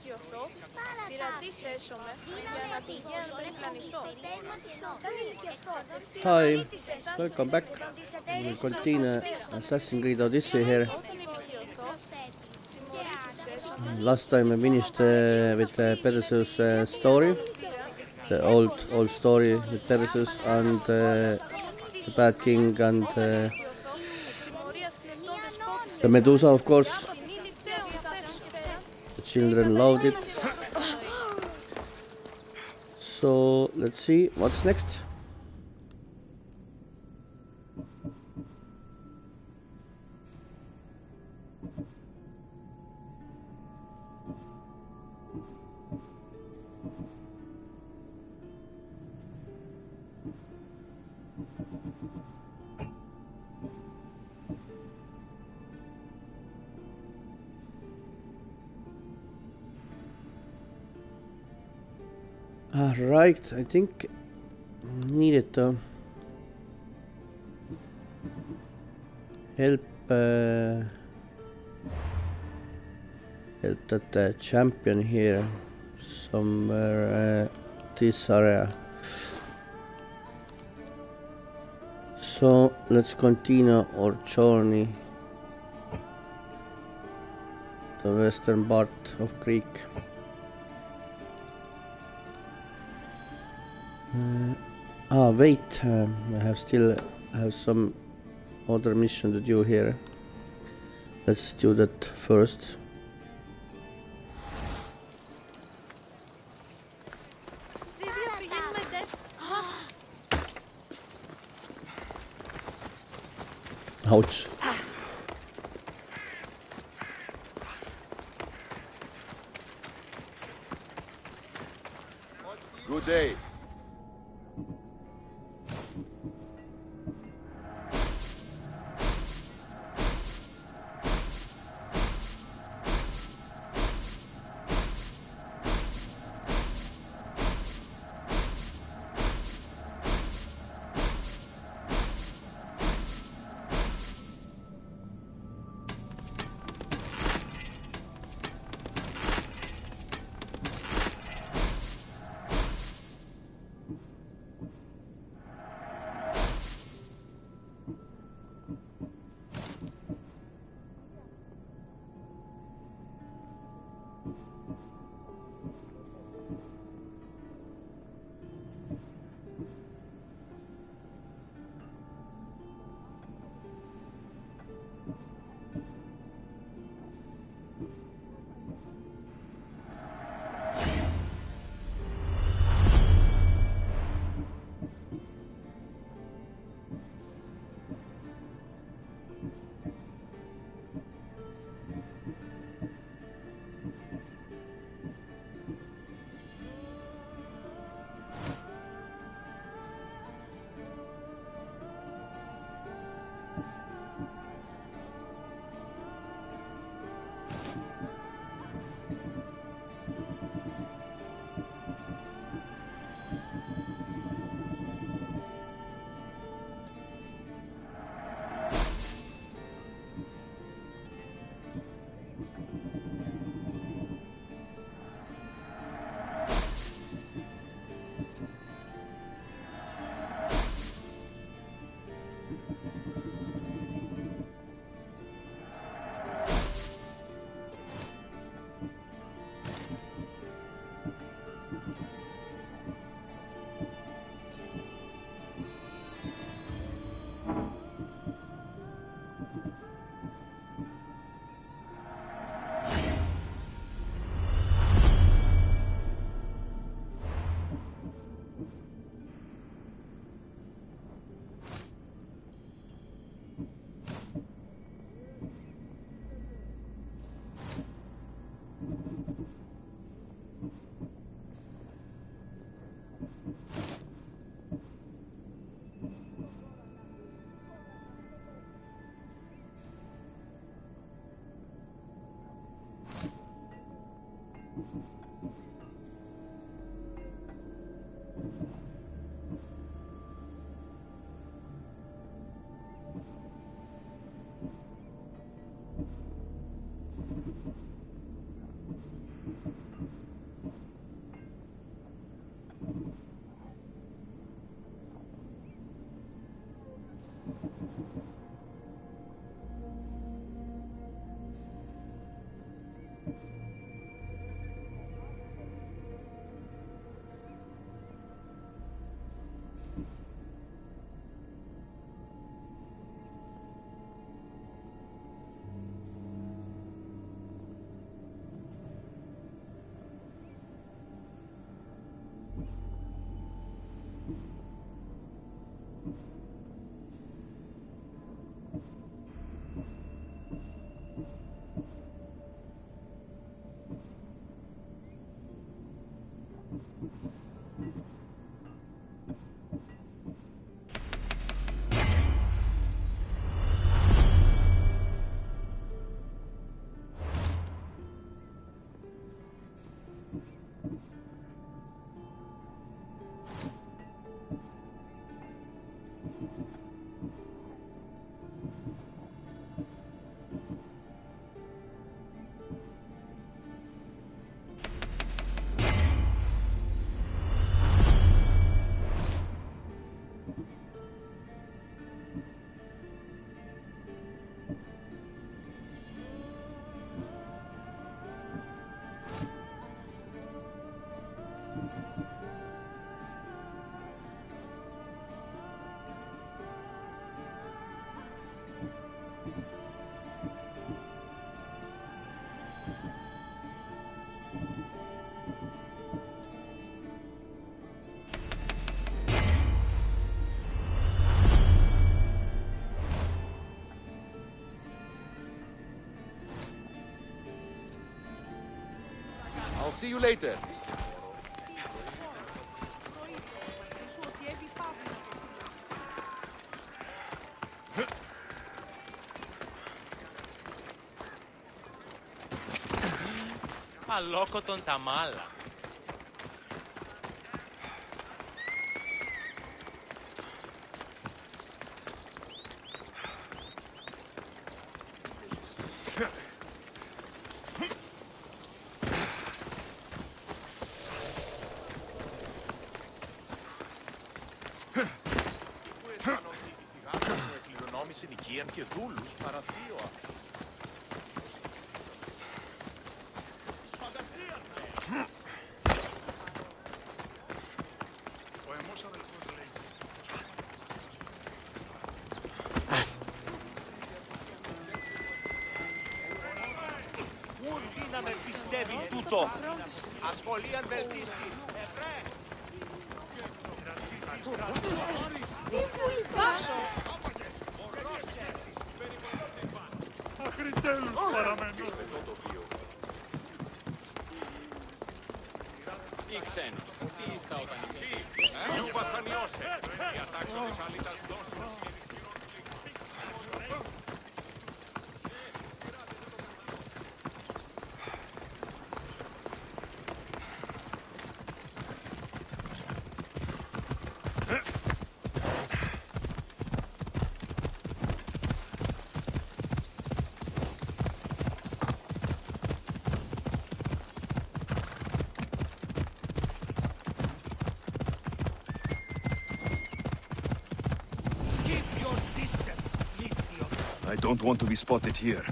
βελτιωθώ, πειρατήσεσαι για να πηγαίνω πλανητών. Hi, welcome back. We continue Assassin's Creed Odyssey here. Last time I finished with Perseus' story, the old story with Perseus and the Bad King and the Medusa, of course. The children loved it. So let's see what's next. Right, I think needed to help that champion here somewhere this area. So let's continue our journey to the western part of Greek. Wait, I still have some other mission to do here. Let's do that first. Ouch. Good day. See you later. Αλόκοτον τα μάλα. Εκληρονόμησε νοικίαν και δούλους παρά δύο άντρες. Ουρδί να με πιστεύει τούτο. Ασχολίαν βελτίστη. Πάψω! Αχρητέλους παραμένω. Τι ξένος, τι ήστα όταν εσύ. Νιου βασανιώσε. Διατάξω της αλήτας δώσους. I don't want to be spotted here.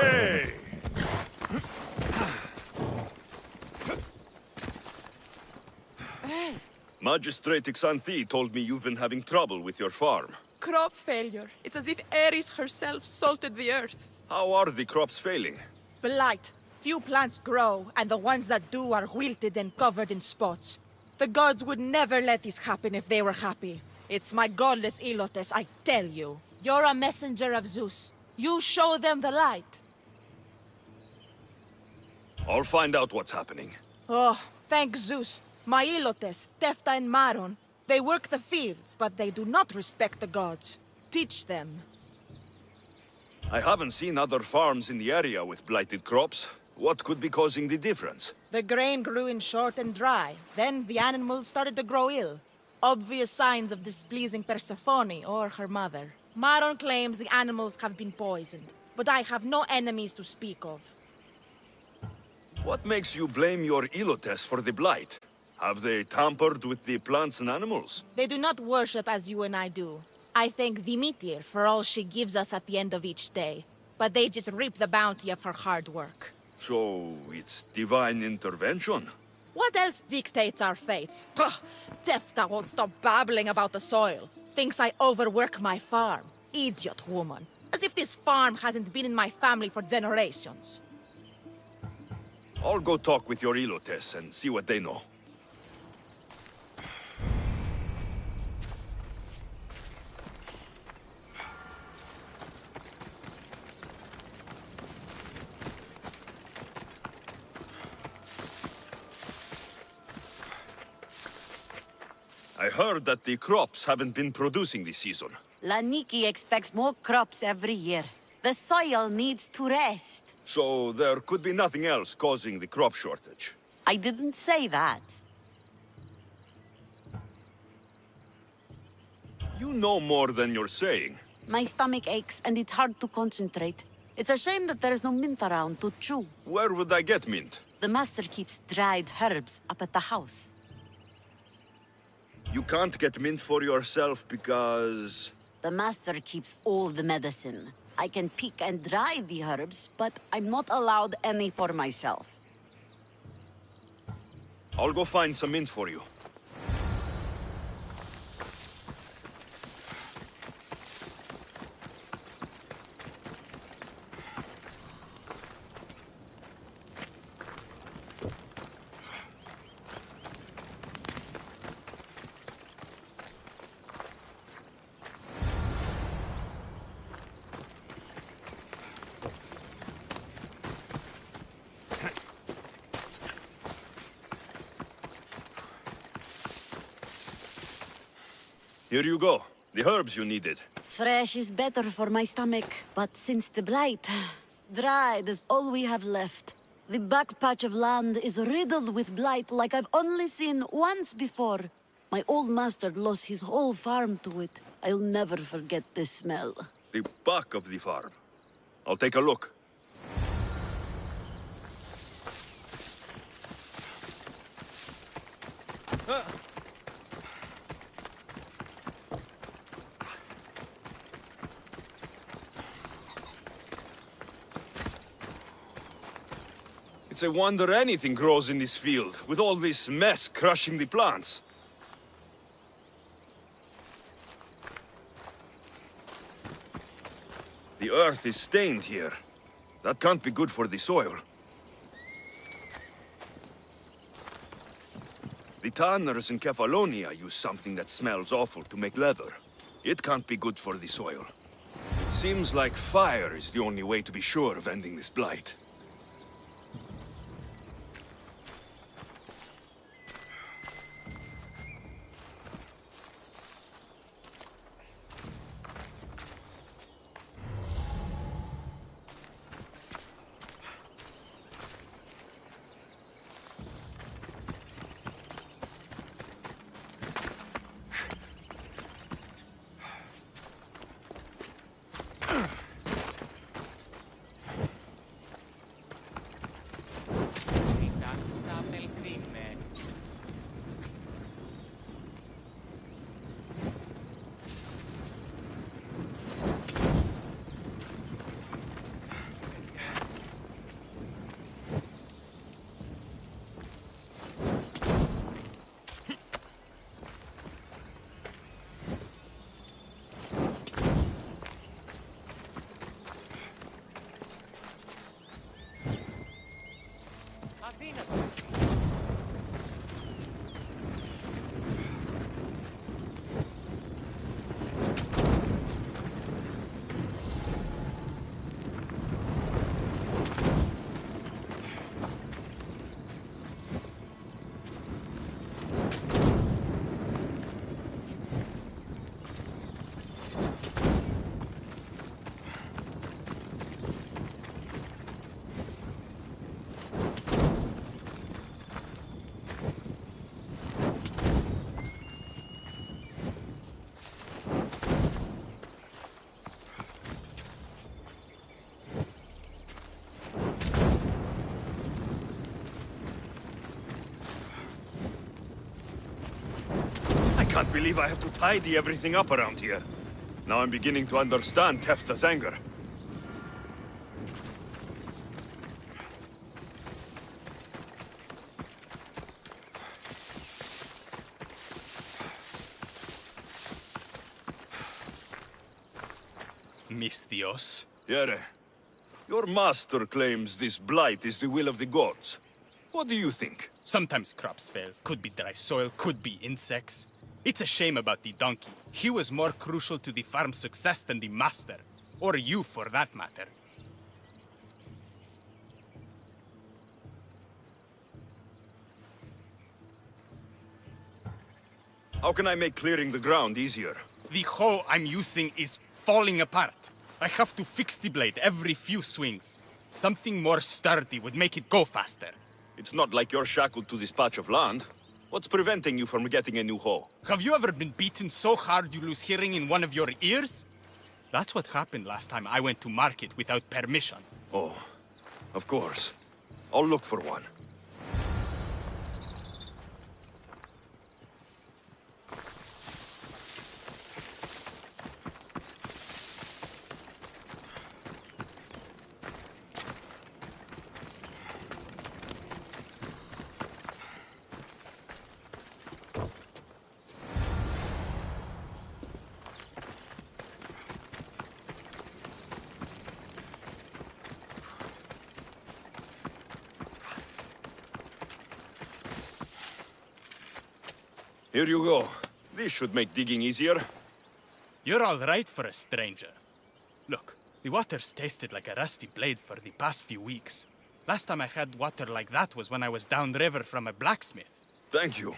Hey! Magistrate Xanthi told me you've been having trouble with your farm. Crop failure. It's as if Ares herself salted the earth. How are the crops failing? Blight. Few plants grow, and the ones that do are wilted and covered in spots. The gods would never let this happen if they were happy. It's my godless Ilotes, I tell you. You're a messenger of Zeus. You show them the light. I'll find out what's happening. Oh, thank Zeus. My Ilotes, Tefta and Maron, they work the fields, but they do not respect the gods. Teach them. I haven't seen other farms in the area with blighted crops. What could be causing the difference? The grain grew in short and dry. Then the animals started to grow ill. Obvious signs of displeasing Persephone or her mother. Maron claims the animals have been poisoned, but I have no enemies to speak of. What makes you blame your Ilotes for the blight? Have they tampered with the plants and animals? They do not worship as you and I do. I thank Demeter for all she gives us at the end of each day, but they just reap the bounty of her hard work. So, it's divine intervention? What else dictates our fates? Ugh, Tefta won't stop babbling about the soil. Thinks I overwork my farm. Idiot woman. As if this farm hasn't been in my family for generations. I'll go talk with your Ilotes and see what they know. I heard that the crops haven't been producing this season. Laniki expects more crops every year. The soil needs to rest. So there could be nothing else causing the crop shortage. I didn't say that. You know more than you're saying. My stomach aches and it's hard to concentrate. It's a shame that there's no mint around to chew. Where would I get mint? The master keeps dried herbs up at the house. You can't get mint for yourself because... The master keeps all the medicine. I can pick and dry the herbs, but I'm not allowed any for myself. I'll go find some mint for you. Here you go. The herbs you needed. Fresh is better for my stomach, but since the blight, dried is all we have left. The back patch of land is riddled with blight like I've only seen once before. My old master lost his whole farm to it. I'll never forget this smell. The back of the farm. I'll take a look. It's a wonder anything grows in this field, with all this mess crushing the plants. The earth is stained here. That can't be good for the soil. The tanners in Kefalonia use something that smells awful to make leather. It can't be good for the soil. It seems like fire is the only way to be sure of ending this blight. I can't believe I have to tidy everything up around here. Now I'm beginning to understand Tefta's anger. Misthios. Yere, your master claims this blight is the will of the gods. What do you think? Sometimes crops fail. Could be dry soil, could be insects. It's a shame about the donkey. He was more crucial to the farm's success than the master. Or you, for that matter. How can I make clearing the ground easier? The hoe I'm using is falling apart. I have to fix the blade every few swings. Something more sturdy would make it go faster. It's not like you're shackled to this patch of land. What's preventing you from getting a new hoe? Have you ever been beaten so hard you lose hearing in one of your ears? That's what happened last time I went to market without permission. Oh, of course. I'll look for one. Here you go. This should make digging easier. You're all right for a stranger. Look, the water's tasted like a rusty blade for the past few weeks. Last time I had water like that was when I was downriver from a blacksmith. Thank you.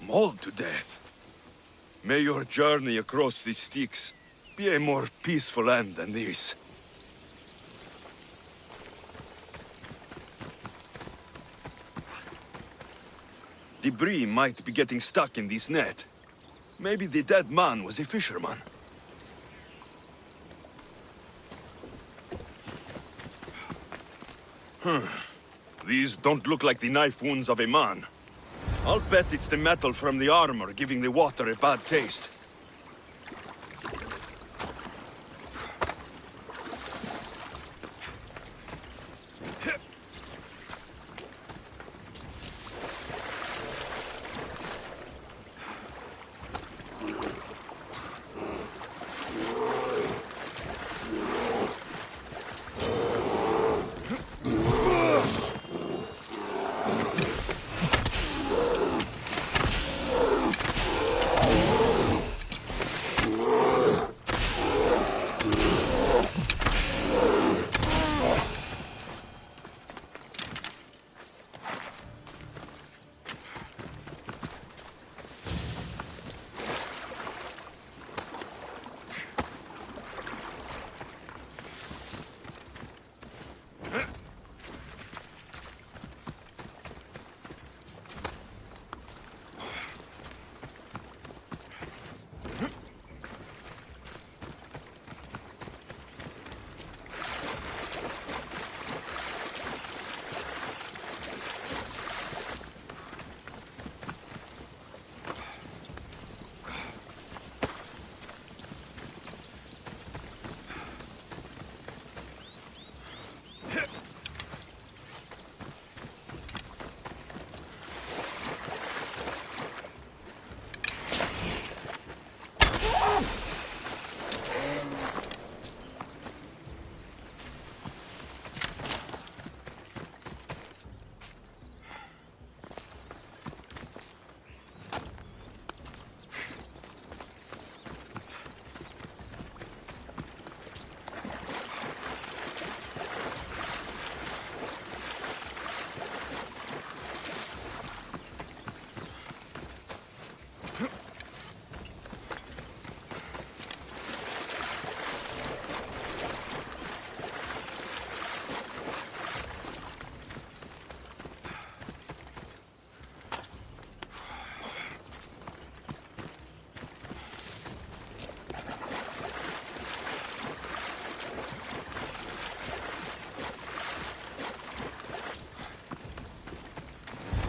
Mauled to death. May your journey across these Styx be a more peaceful end than this. Debris might be getting stuck in this net. Maybe the dead man was a fisherman. These don't look like the knife wounds of a man. I'll bet it's the metal from the armor giving the water a bad taste.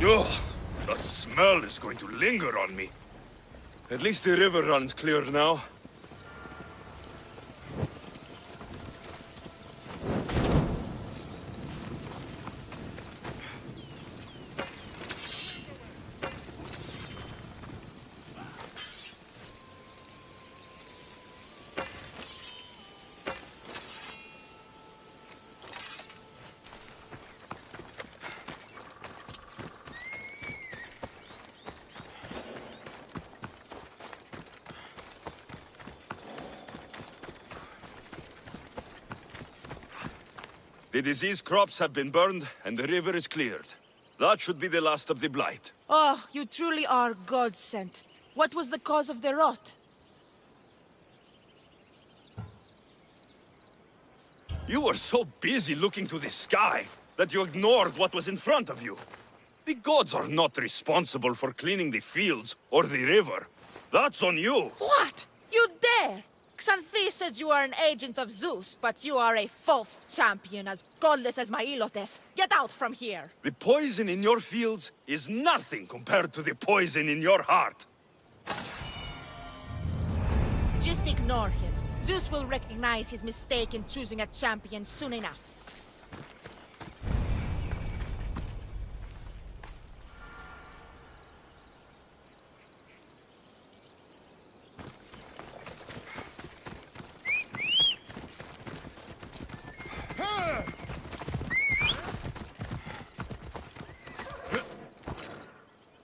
Ugh, that smell is going to linger on me. At least the river runs clear now. The disease crops have been burned, and the river is cleared. That should be the last of the blight. Oh, you truly are God-sent. What was the cause of the rot? You were so busy looking to the sky that you ignored what was in front of you. The gods are not responsible for cleaning the fields or the river. That's on you. What? You dare? Xanthi says you are an agent of Zeus, but you are a false champion as godless as my Ilotes. Get out from here! The poison in your fields is nothing compared to the poison in your heart. Just ignore him. Zeus will recognize his mistake in choosing a champion soon enough.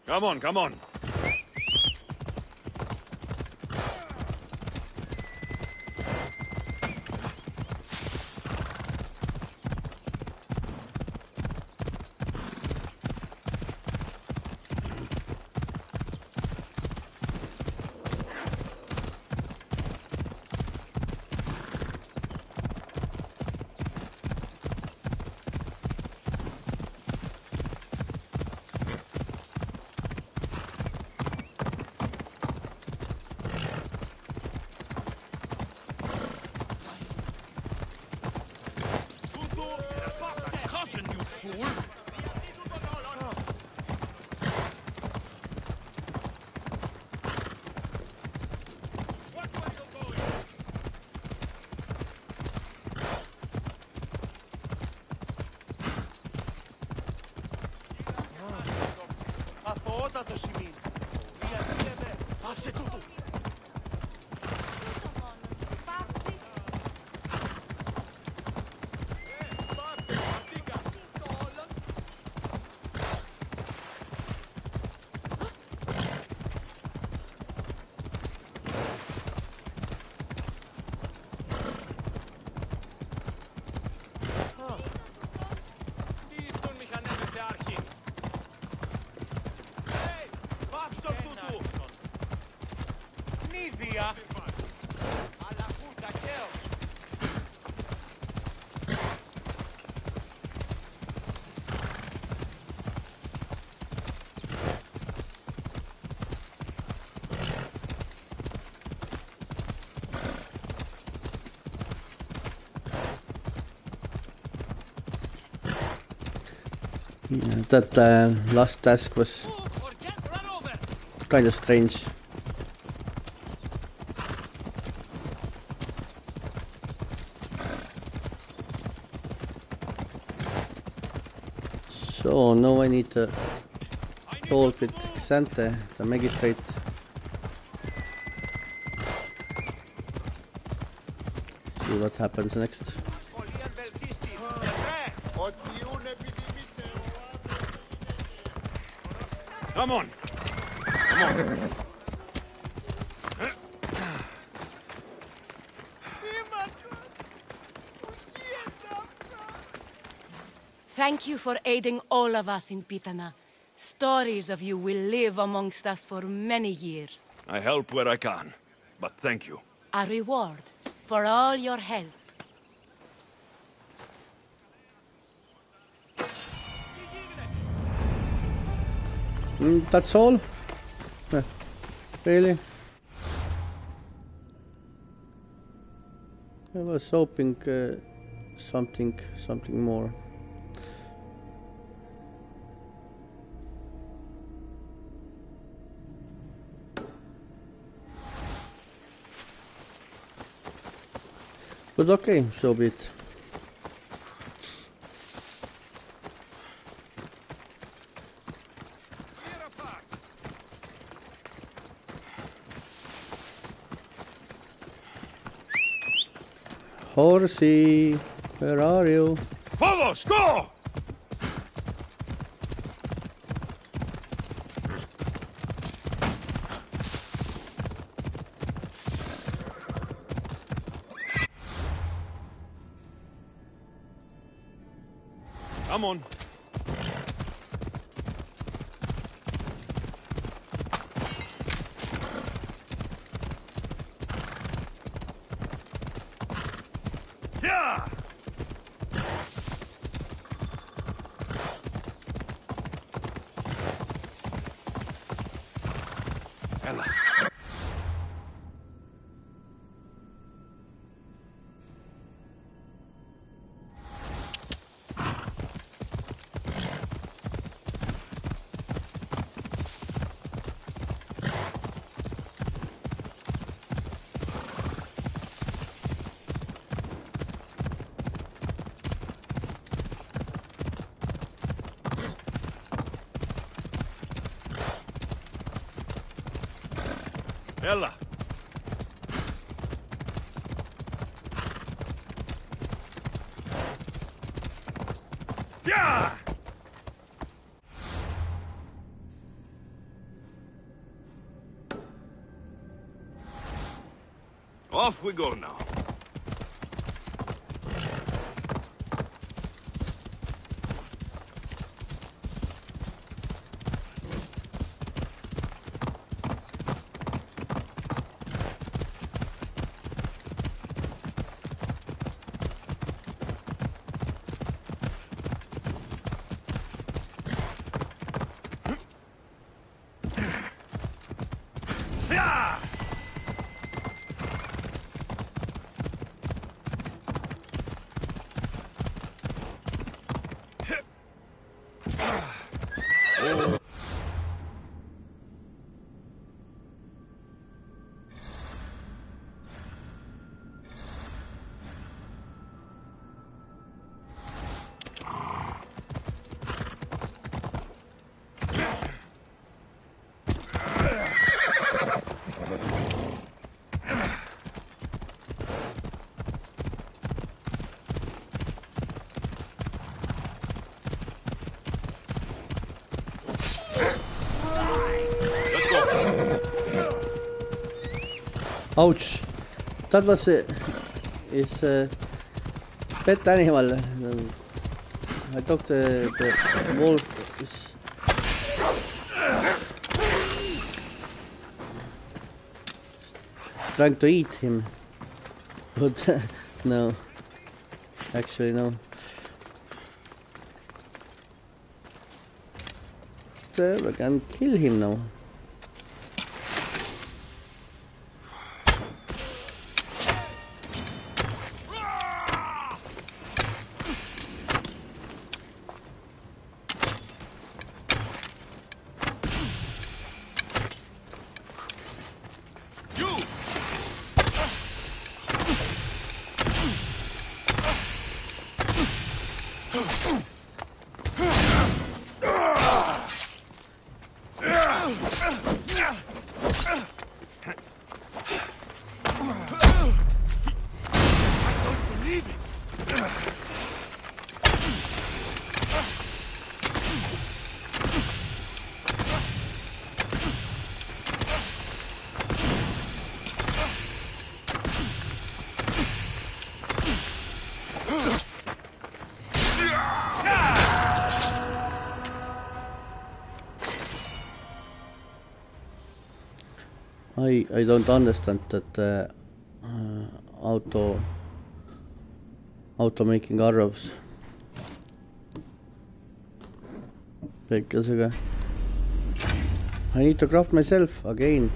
Come on, come on. το σημείο. Διαδίευε. Άσε τούτου. Yeah, that last task was kind of strange. So now I need to talk with Xante, the magistrate. See what happens next. Come on! Come on! Thank you for aiding all of us in Pitana. Stories of you will live amongst us for many years. I help where I can, but thank you. A reward for all your help. That's all? Really? I was hoping something more. But okay, so be it. Horsey, where are you? Todos, go! Come on. Yeah! Ella. Ella. Yeah! Off we go now. Ouch! That was is pet animal. I thought the wolf is trying to eat him, but no, actually no. We can kill him now. I don't understand that auto making arrows. Because I need to craft myself again.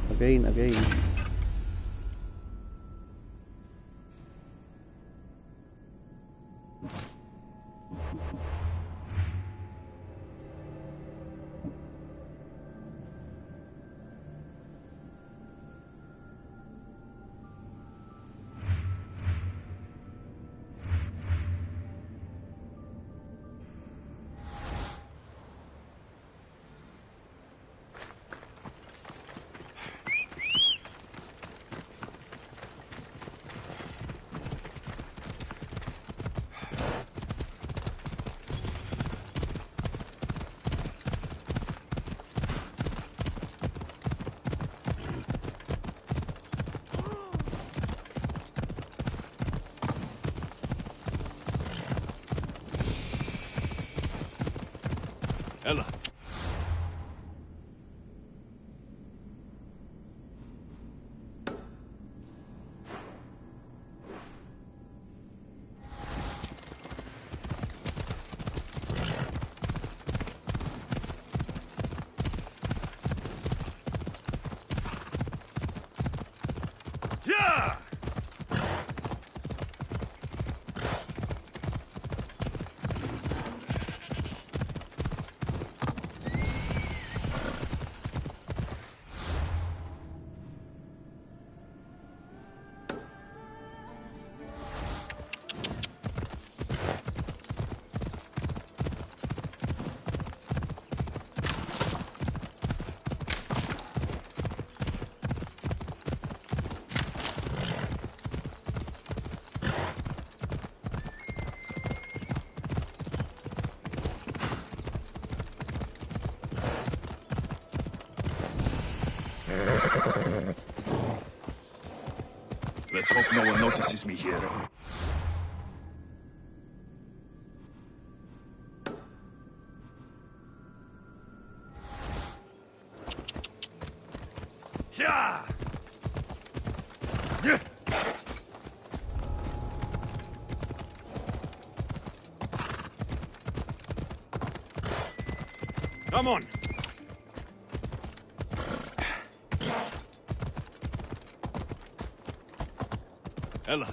Ella. Yeah! Let's hope no one notices me here. Yeah! Come on! Ella.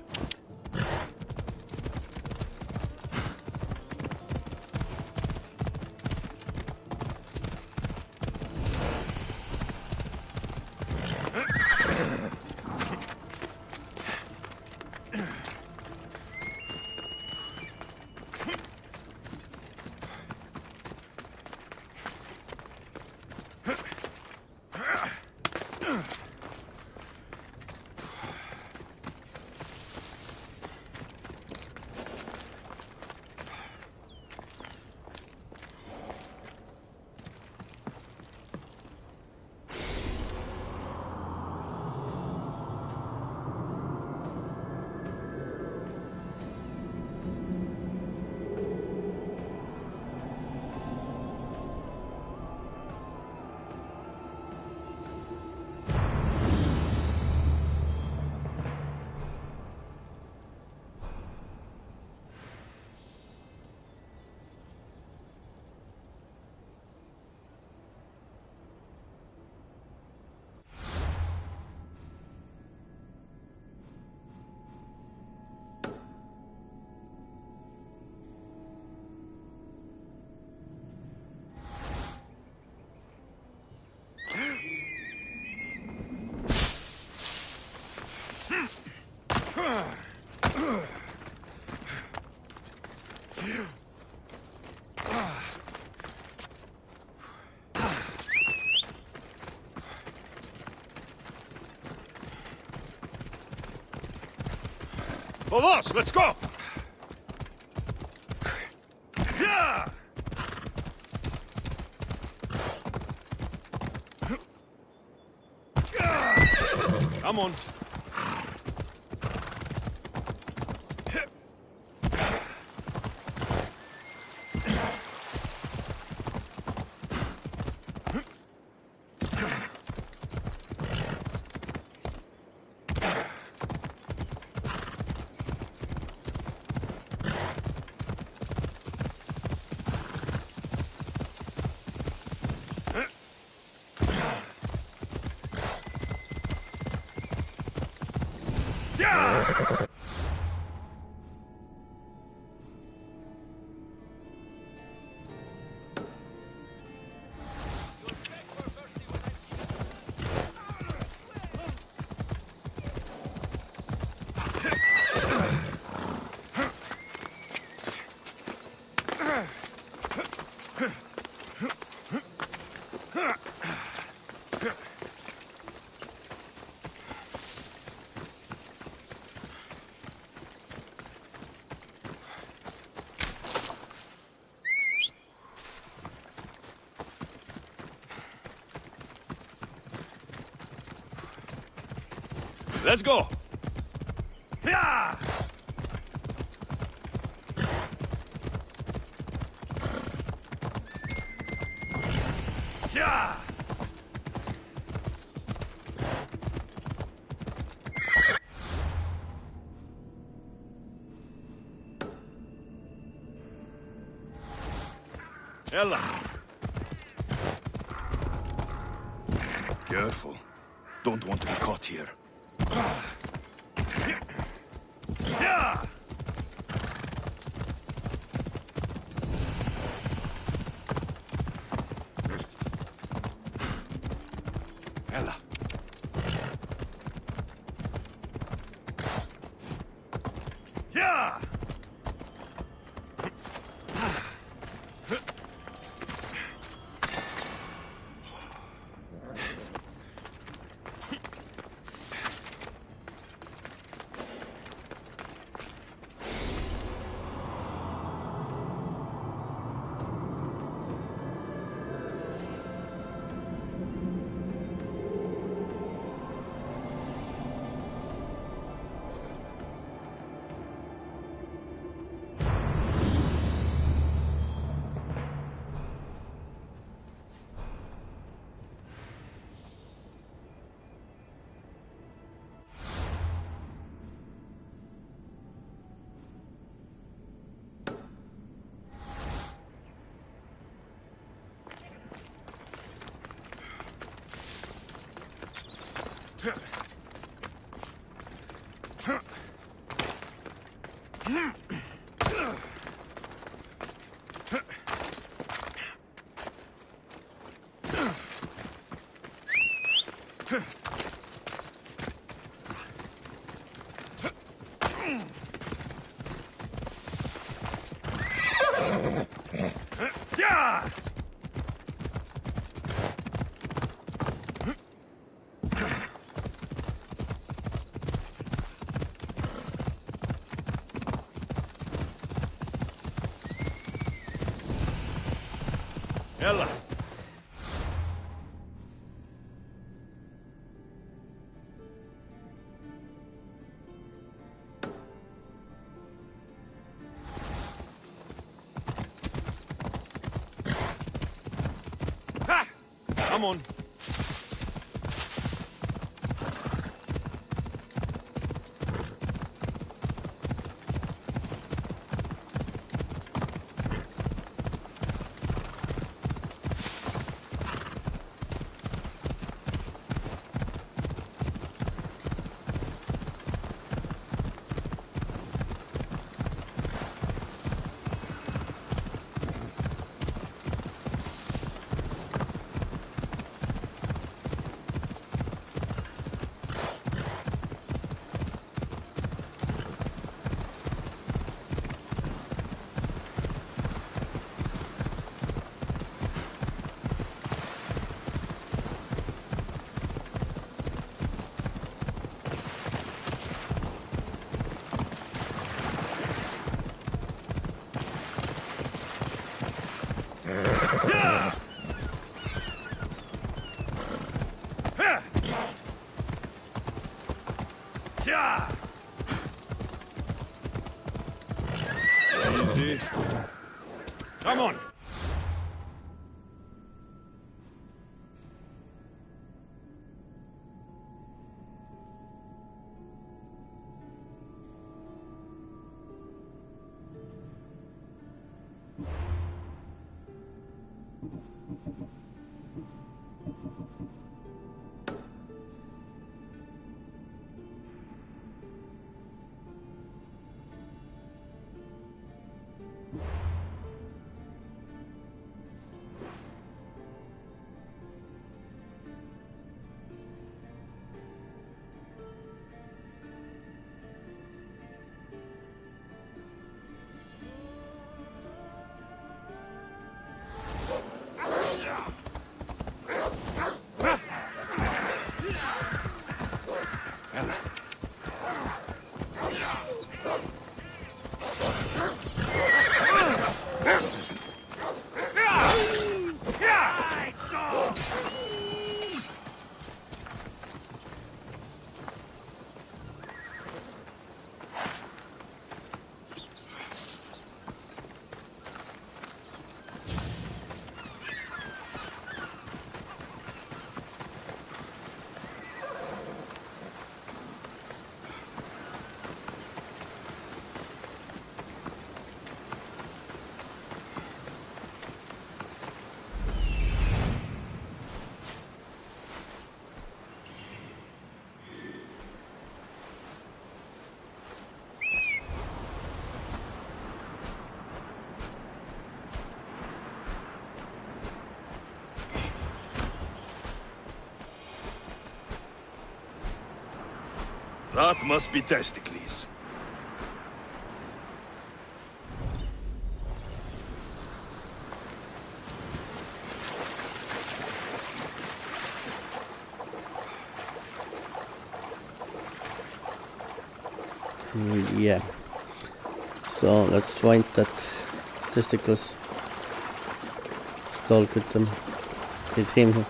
Vamos, let's go! Yeah! Come on. Let's go! Yeah! Yeah! Ella! Careful. Don't want to be caught here. Yeah! Ella. Yeah! Yeah! Ella! Ha! Come on. Yeah! Easy. Come on! That must be Testikles. Yeah. So let's find that testicles. Let's talk with them. With him.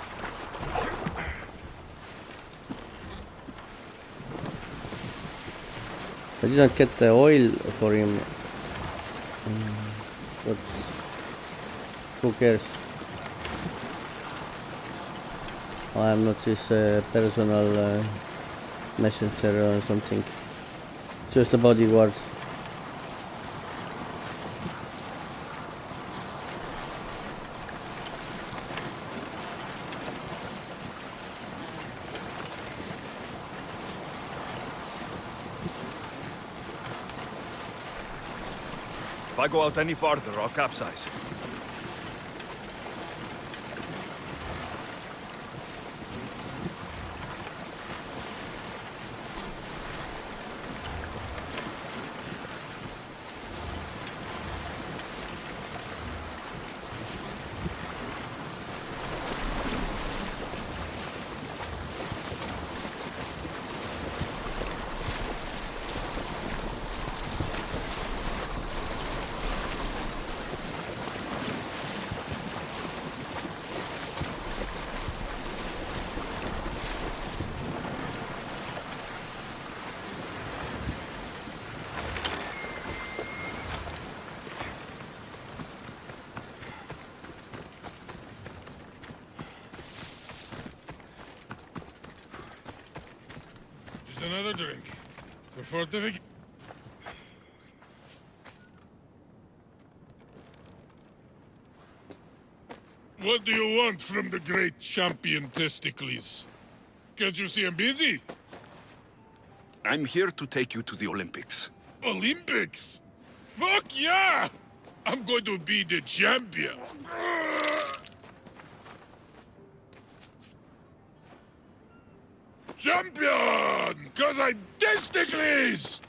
I didn't get the oil for him. But who cares? I am not his personal messenger or something. Just a bodyguard. If I go out any farther, I'll capsize. Just another drink. For fortification. What do you want from the great champion Testikles? Can't you see I'm busy? I'm here to take you to the Olympics. Olympics? Fuck yeah! I'm going to be the champion. Champion! Cause I'm Testikles!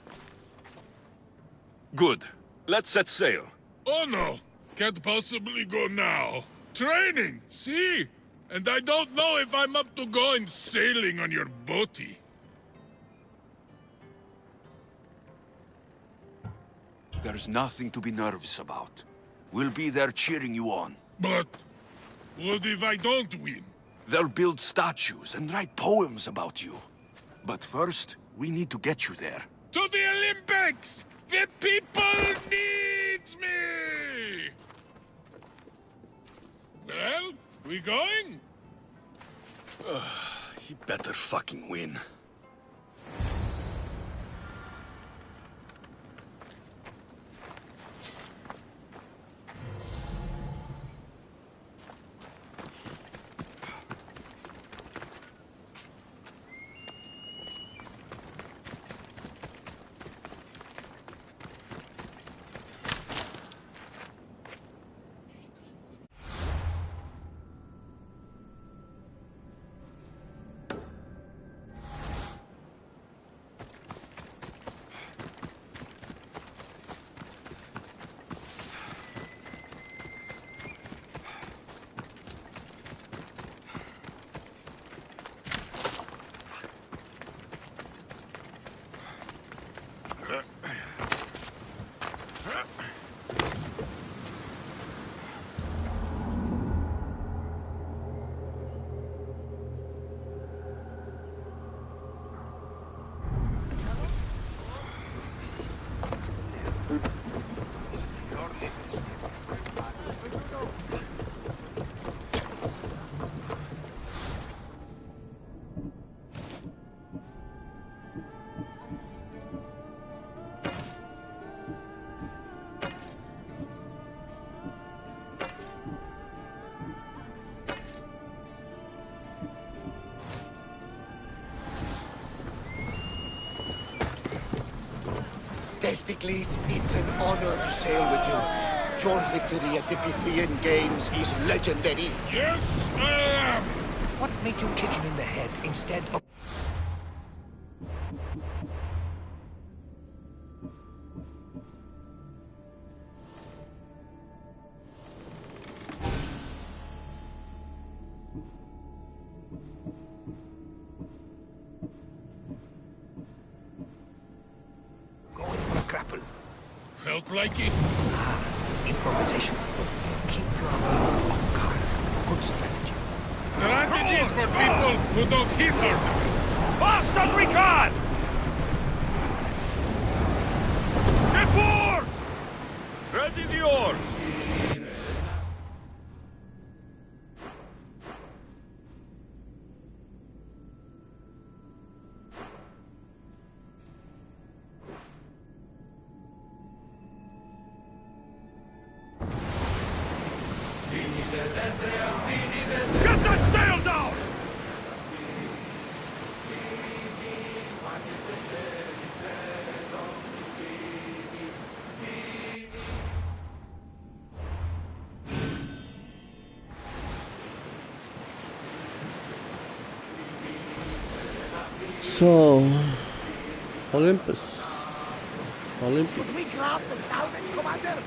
Good. Let's set sail. Oh no, can't possibly go now. Training, see? And I don't know if I'm up to going sailing on your boaty. There's nothing to be nervous about. We'll be there cheering you on. But what if I don't win? They'll build statues and write poems about you. But first, We need to get you there. To the Olympics! The people need me! Well, we going? He better fucking win. Testikles, it's an honor to sail with you. Your victory at the Pythian Games is legendary. Yes, I am! What made you kick him in the head instead of... Going for a grapple. Felt like it. Improvisation. Keep your opponent off guard. Good strategy. Strategies for people who don't hit hard. Fast as we can! Get board! Ready the oars! Get that sail down! So, Olympus. Olympics. grab the salvage, Commander?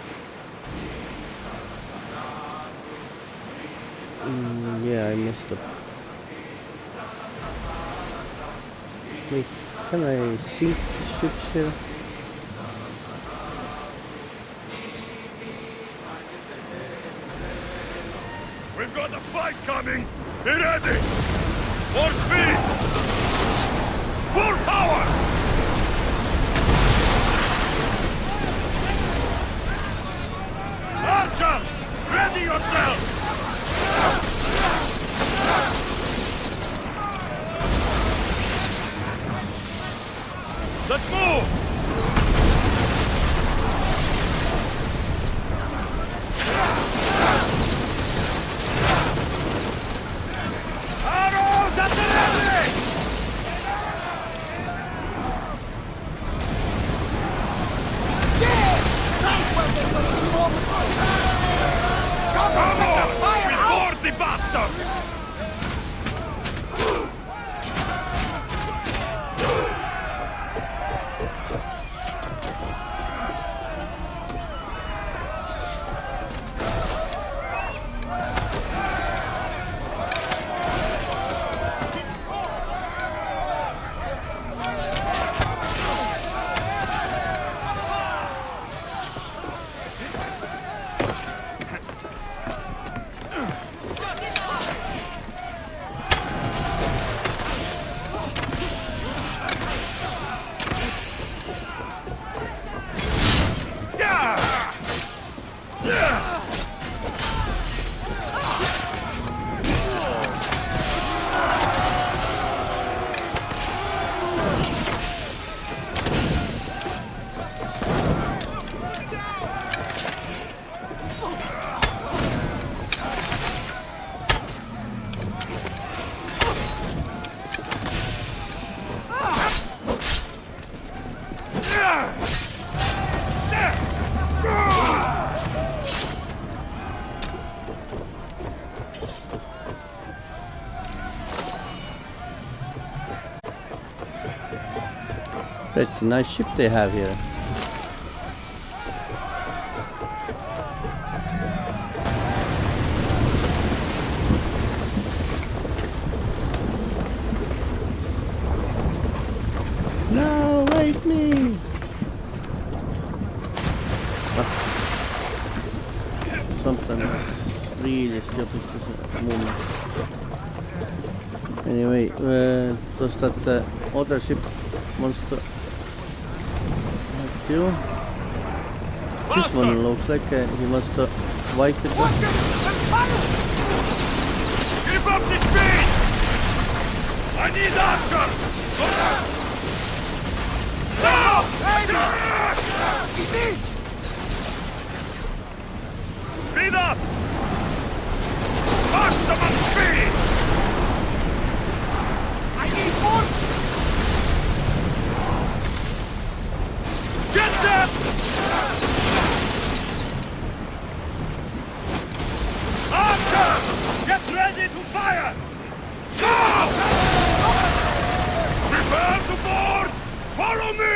Yeah, I messed up. Wait, can I sink the ships here? We've got a fight coming! Be ready! More speed! Full power! Archers! Ready yourselves! Let's move! Arrows at the ready! Come on! We board the bastards! Pretty nice ship they have here. No, wait me! Something is really stupid this moment. Anyway, does that other ship wants to kill? This one looks like he wants to fight with us. Keep up the speed! I need archers! No! It is! Speed up! Maximum speed! I need more! Get them! Archers! Get ready to fire! Go! Prepare to board! Follow me!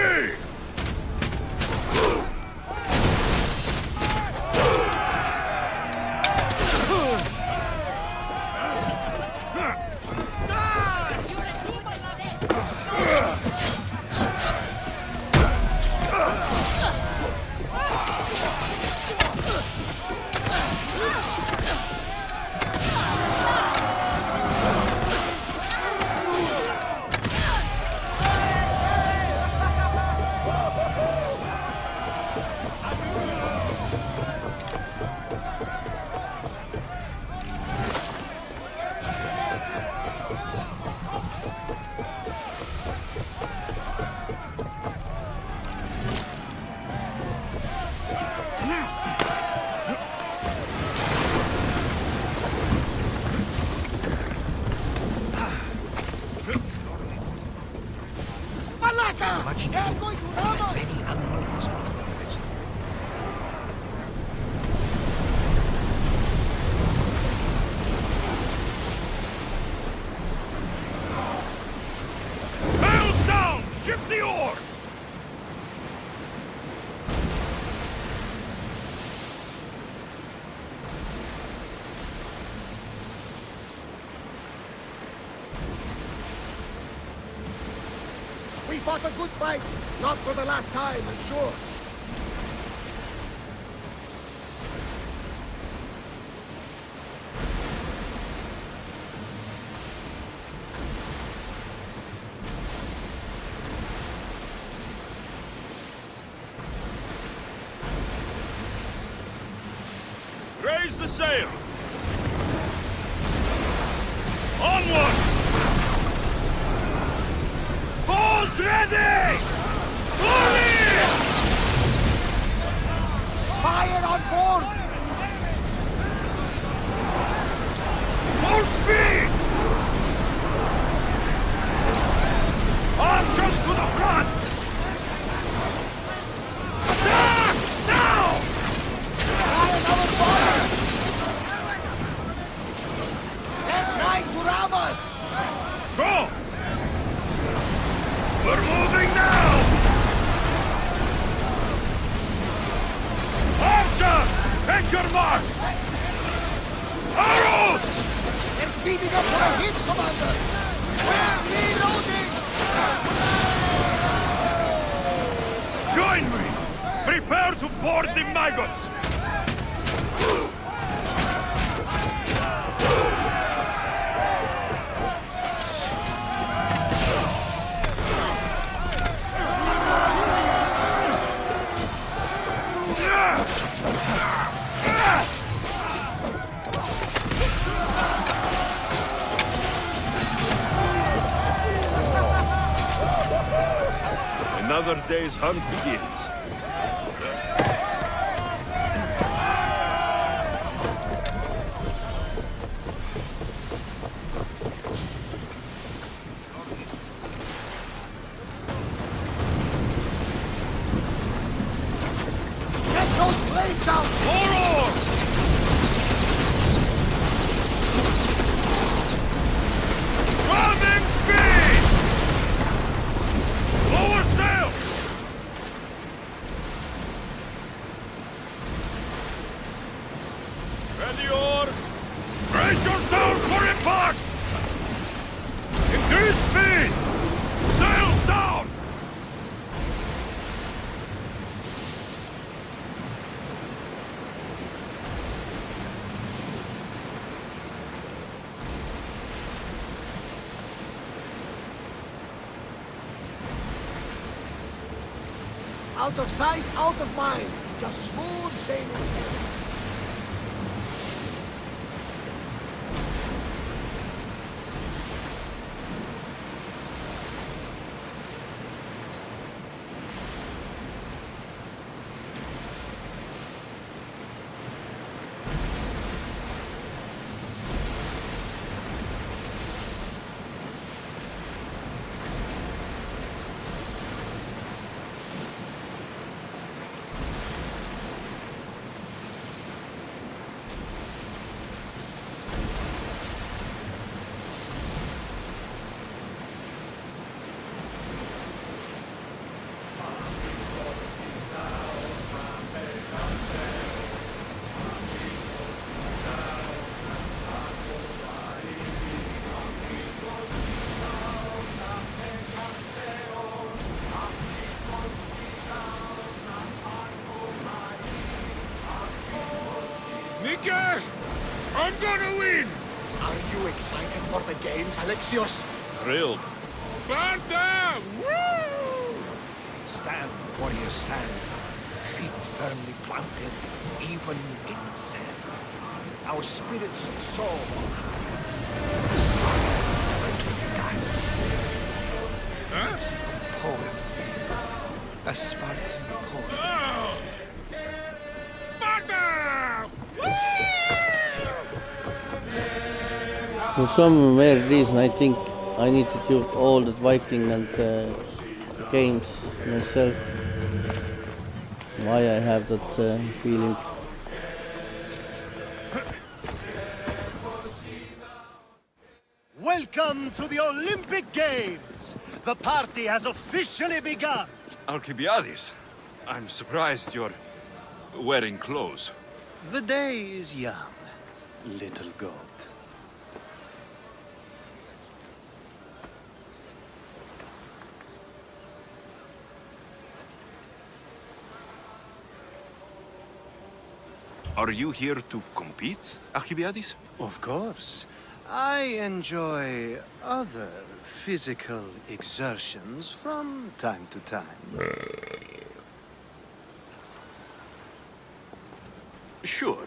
Sails down! Shift the oars! We fought a good fight. Not for the last time, I'm sure. Raise the sail! Onward! Bows ready! Hurry! Fire on board! Full speed! Archers to the front! Attack! Now! They're trying to rob us! Go! We're moving now! Archers! Take your marks! Arrows! They're speeding up for a hit, Commander! We're reloading! Join me! Prepare to board the maggots! Another day's hunt begins. Get those blades out! More oars! Running speed! Lower sail! Out of sight, out of mind. Just smooth sailing. Nika! I'm gonna win! Are you excited for the games, Alexios? Thrilled. Sparta! Woo! Stand, warriors, stand. Feet firmly planted, even in sand. Our spirits soar. The Sparta never dies. Huh? It's a poem. A Spartan poem. Oh! Sparta! For some weird reason, I think I need to do all the Viking and games myself. Why I have that feeling. Welcome to the Olympic Games! The party has officially begun! Alcibiades, I'm surprised you're wearing clothes. The day is young, little goat. Are you here to compete, Alcibiades? Of course. I enjoy other physical exertions from time to time. Sure.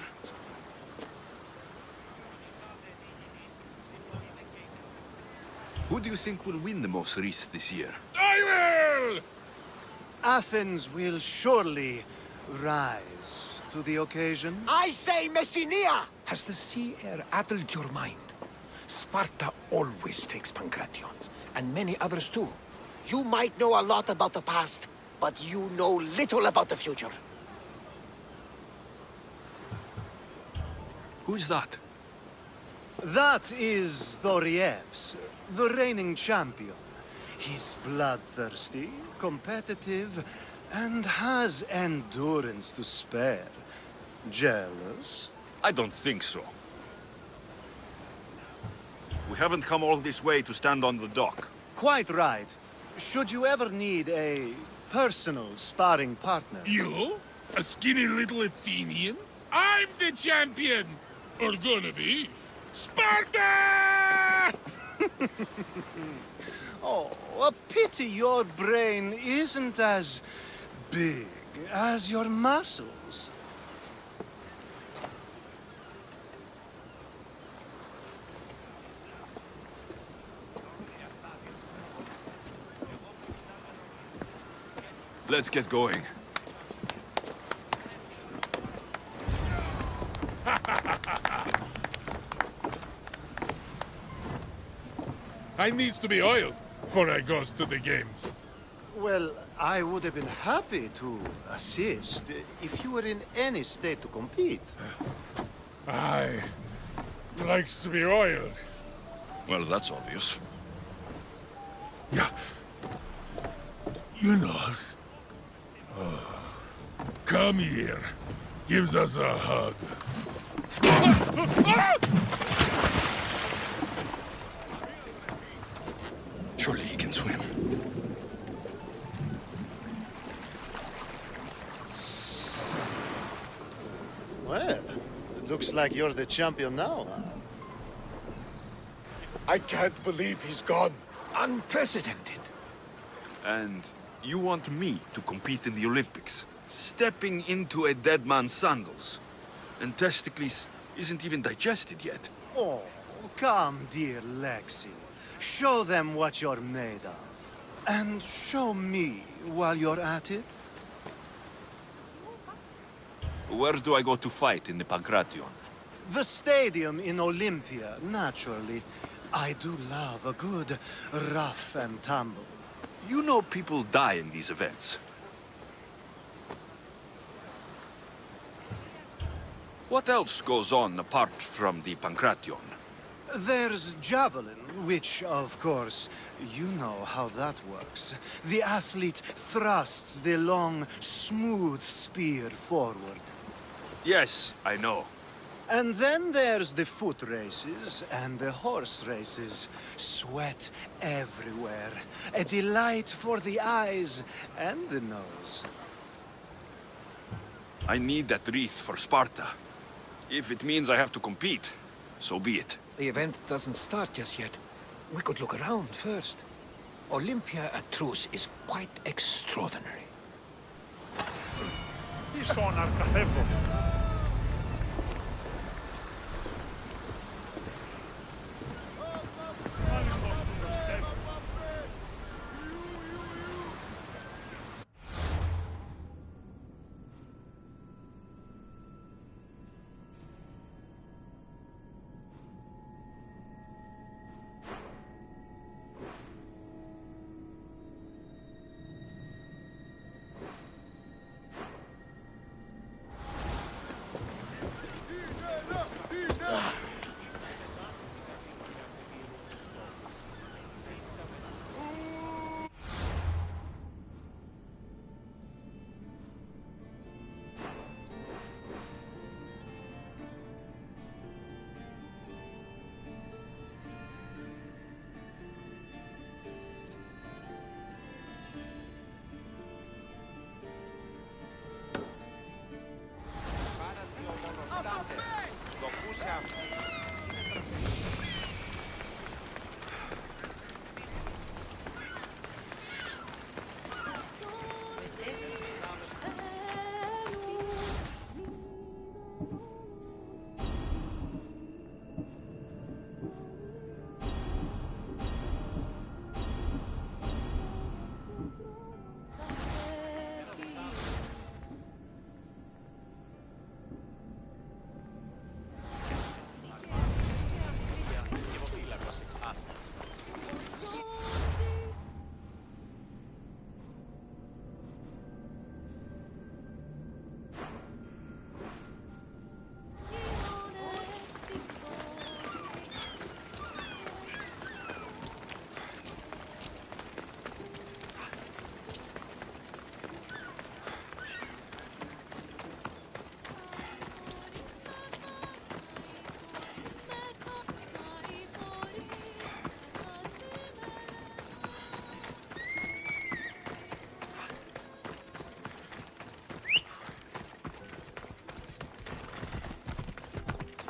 Who do you think will win the most race this year? I will! Athens will surely rise to the occasion. I say Messinia! Has the sea air addled your mind? Sparta always takes Pankration, and many others too. You might know a lot about the past, but you know little about the future. Who's that? That is Thorievs, the reigning champion. He's bloodthirsty, competitive, and has endurance to spare. Jealous? I don't think so. We haven't come all this way to stand on the dock. Quite right. Should you ever need a personal sparring partner? You? A skinny little Athenian? I'm the champion! Or gonna be. Sparta! Oh, a pity your brain isn't as big as your muscles. Let's get going. I needs to be oiled before I goes to the games. Well, I would have been happy to assist if you were in any state to compete. I likes to be oiled. Well, that's obvious. Yeah. You knows. Oh. Come here. Gives us a hug. Surely he can swim. Well, it looks like you're the champion now, huh? I can't believe he's gone. Unprecedented. And You want me to compete in the Olympics? Stepping into a dead man's sandals. And Testikles isn't even digested yet. Oh, come, dear Lexi. Show them what you're made of. And show me while you're at it. Where do I go to fight in the Pankration? The stadium in Olympia, naturally. I do love a good rough and tumble. You know people die in these events. What else goes on apart from the Pankration? There's javelin, which, of course, you know how that works. The athlete thrusts the long, smooth spear forward. Yes, I know. And then there's the foot races and the horse races. Sweat everywhere. A delight for the eyes and the nose. I need that wreath for Sparta. If it means I have to compete, so be it. The event doesn't start just yet. We could look around first. Olympia at truce is quite extraordinary.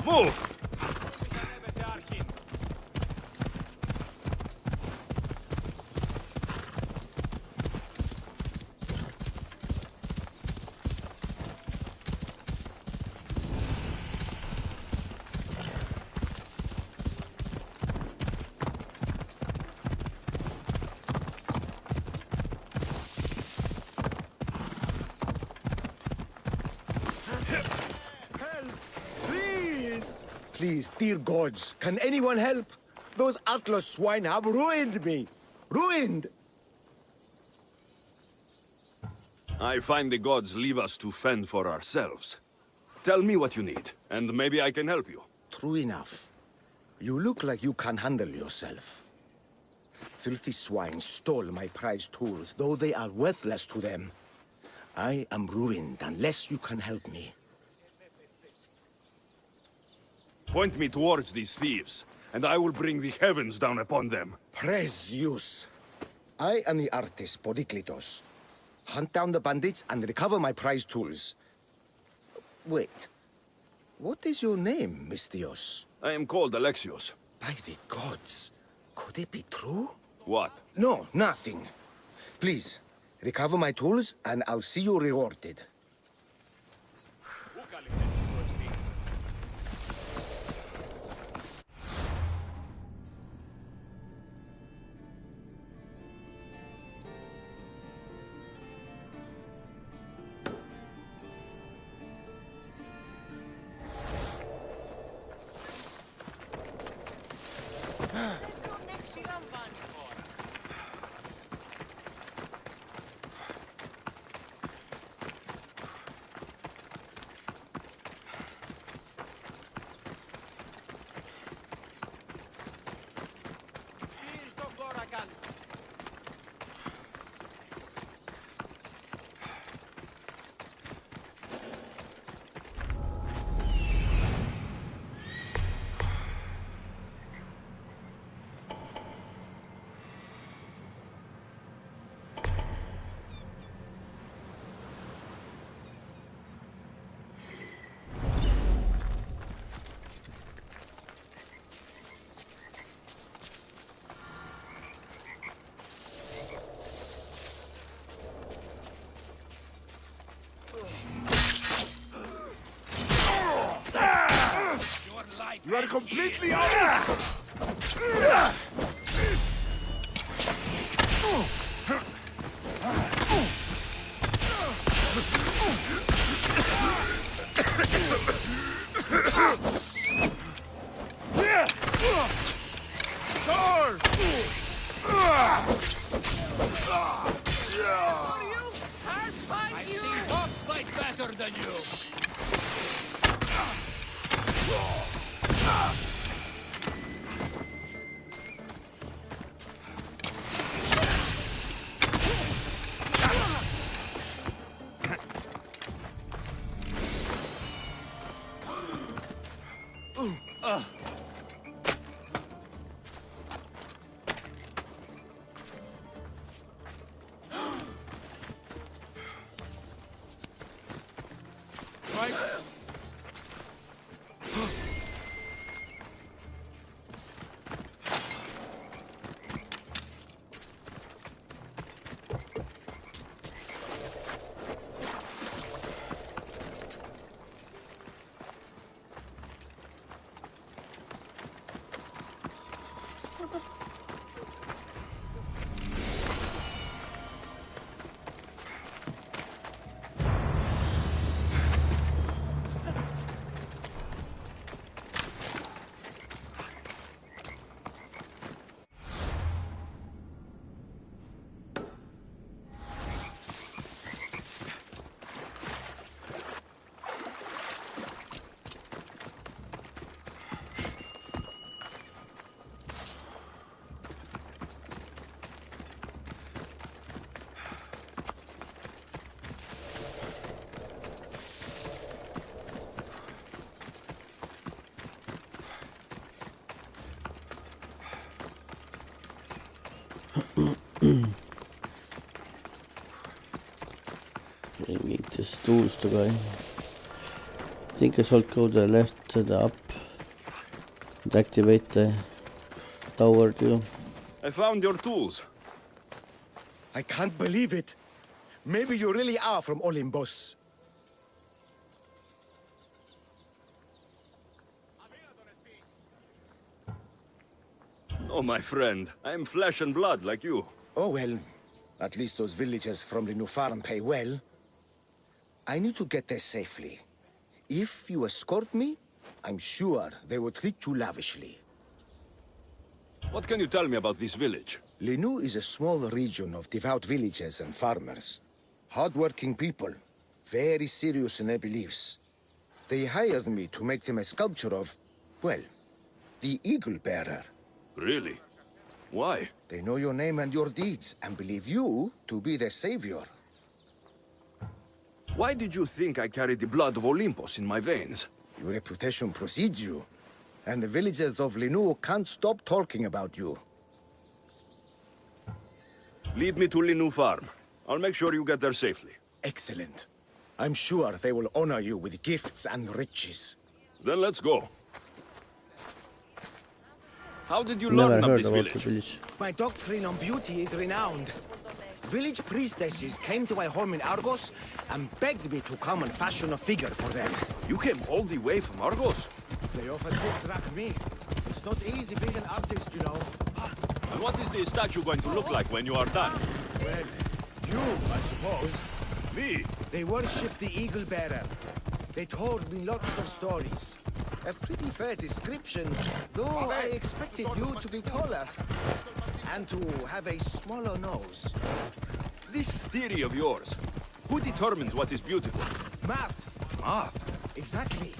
Move! Please, dear gods, can anyone help? Those Atlas swine have ruined me. Ruined! I find the gods leave us to fend for ourselves. Tell me what you need, and maybe I can help you. True enough. You look like you can handle yourself. Filthy swine stole my prized tools, though they are worthless to them. I am ruined unless you can help me. Point me towards these thieves, and I will bring the heavens down upon them. Praise Zeus. I am the artist Podiklitos. Hunt down the bandits and recover my prized tools. Wait. What is your name, Mystios? I am called Alexios. By the gods. Could it be true? What? No, nothing. Please, Recover my tools, and I'll see you rewarded. You are completely out! I've seen dogs fight better than you! Bringing the stools to guy. I think I should go the left to the up and activate the tower too. I found your tools. I can't believe it. Maybe you really are from Olympus. Oh, my friend. I am flesh and blood like you. Oh, well, at least those villagers from the new farm pay well. I need to get there safely. If you escort me, I'm sure they will treat you lavishly. What can you tell me about this village? Linu is a small region of devout villagers and farmers. Hard-working people, very serious in their beliefs. They hired me to make them a sculpture of, well, the Eagle Bearer. Really? Why? They know your name and your deeds, and believe you to be their savior. Why did you think I carried the blood of Olympus in my veins? Your reputation precedes you, and the villagers of Linu can't stop talking about you. Lead me to Linu Farm. I'll make sure you get there safely. Excellent. I'm sure they will honor you with gifts and riches. Then let's go. How did you Never learn of heard this about the village? village. My doctrine on beauty is renowned. Village priestesses came to my home in Argos and begged me to come and fashion a figure for them. You came all the way from Argos? They often did track me. It's not easy being an artist, you know. And what is the statue going to look like when you are done? Well, you, I suppose. Me? They worship the Eagle Bearer. They told me lots of stories. A pretty fair description, though I expected you to be taller. And to have a smaller nose. This theory of yours, who determines what is beautiful? Math. Math? Exactly.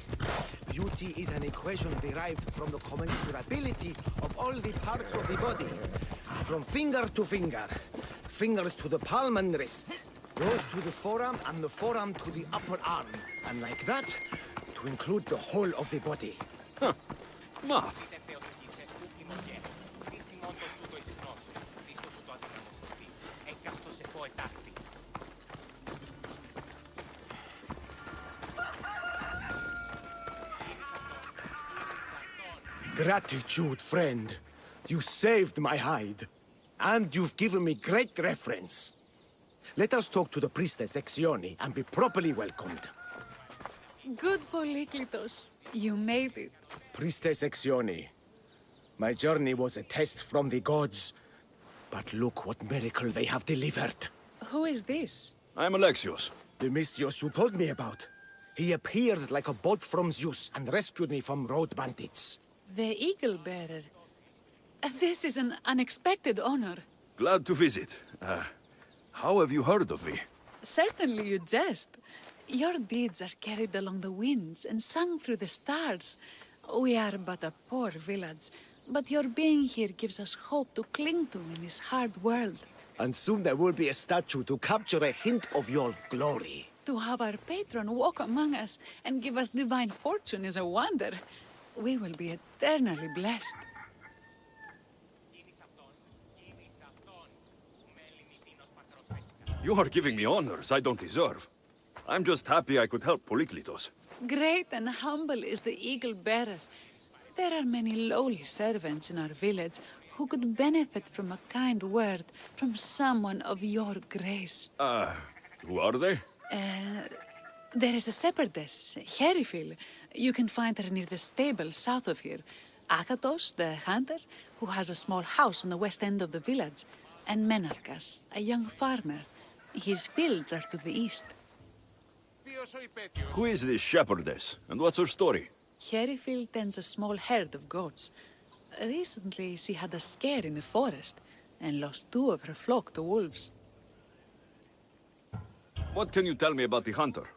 Beauty is an equation derived from the commensurability of all the parts of the body. From finger to finger. Fingers to the palm and wrist. Those to the forearm and the forearm to the upper arm. And like that, to include the whole of the body. Huh. Math. Gratitude, friend. You saved my hide. And you've given me great reference. Let us talk to the priestess Exione and be properly welcomed. Good Polyklitos. You made it. Priestess Exione, my journey was a test from the gods. But look what miracle they have delivered. Who is this? I'm Alexios. The Mystios you told me about. He appeared like a bolt from Zeus and rescued me from road bandits. The Eagle Bearer. This is an unexpected honor. Glad to visit. How have you heard of me? Certainly you jest. Your deeds are carried along the winds and sung through the stars. We are but a poor village, but your being here gives us hope to cling to in this hard world. And soon there will be a statue to capture a hint of your glory. To have our patron walk among us and give us divine fortune is a wonder. We will be eternally blessed. You are giving me honors I don't deserve. I'm just happy I could help Polyklitos. Great and humble is the Eagle Bearer. There are many lowly servants in our village who could benefit from a kind word from someone of your grace. Who are they? There is a shepherdess, Herifil. You can find her near the stable south of here. Akatos, the hunter, who has a small house on the west end of the village. And Menalkas, a young farmer. His fields are to the east. Who is this shepherdess, and what's her story? Herifil tends a small herd of goats. Recently, she had a scare in the forest and lost 2 of her flock to wolves. What can you tell me about the hunter?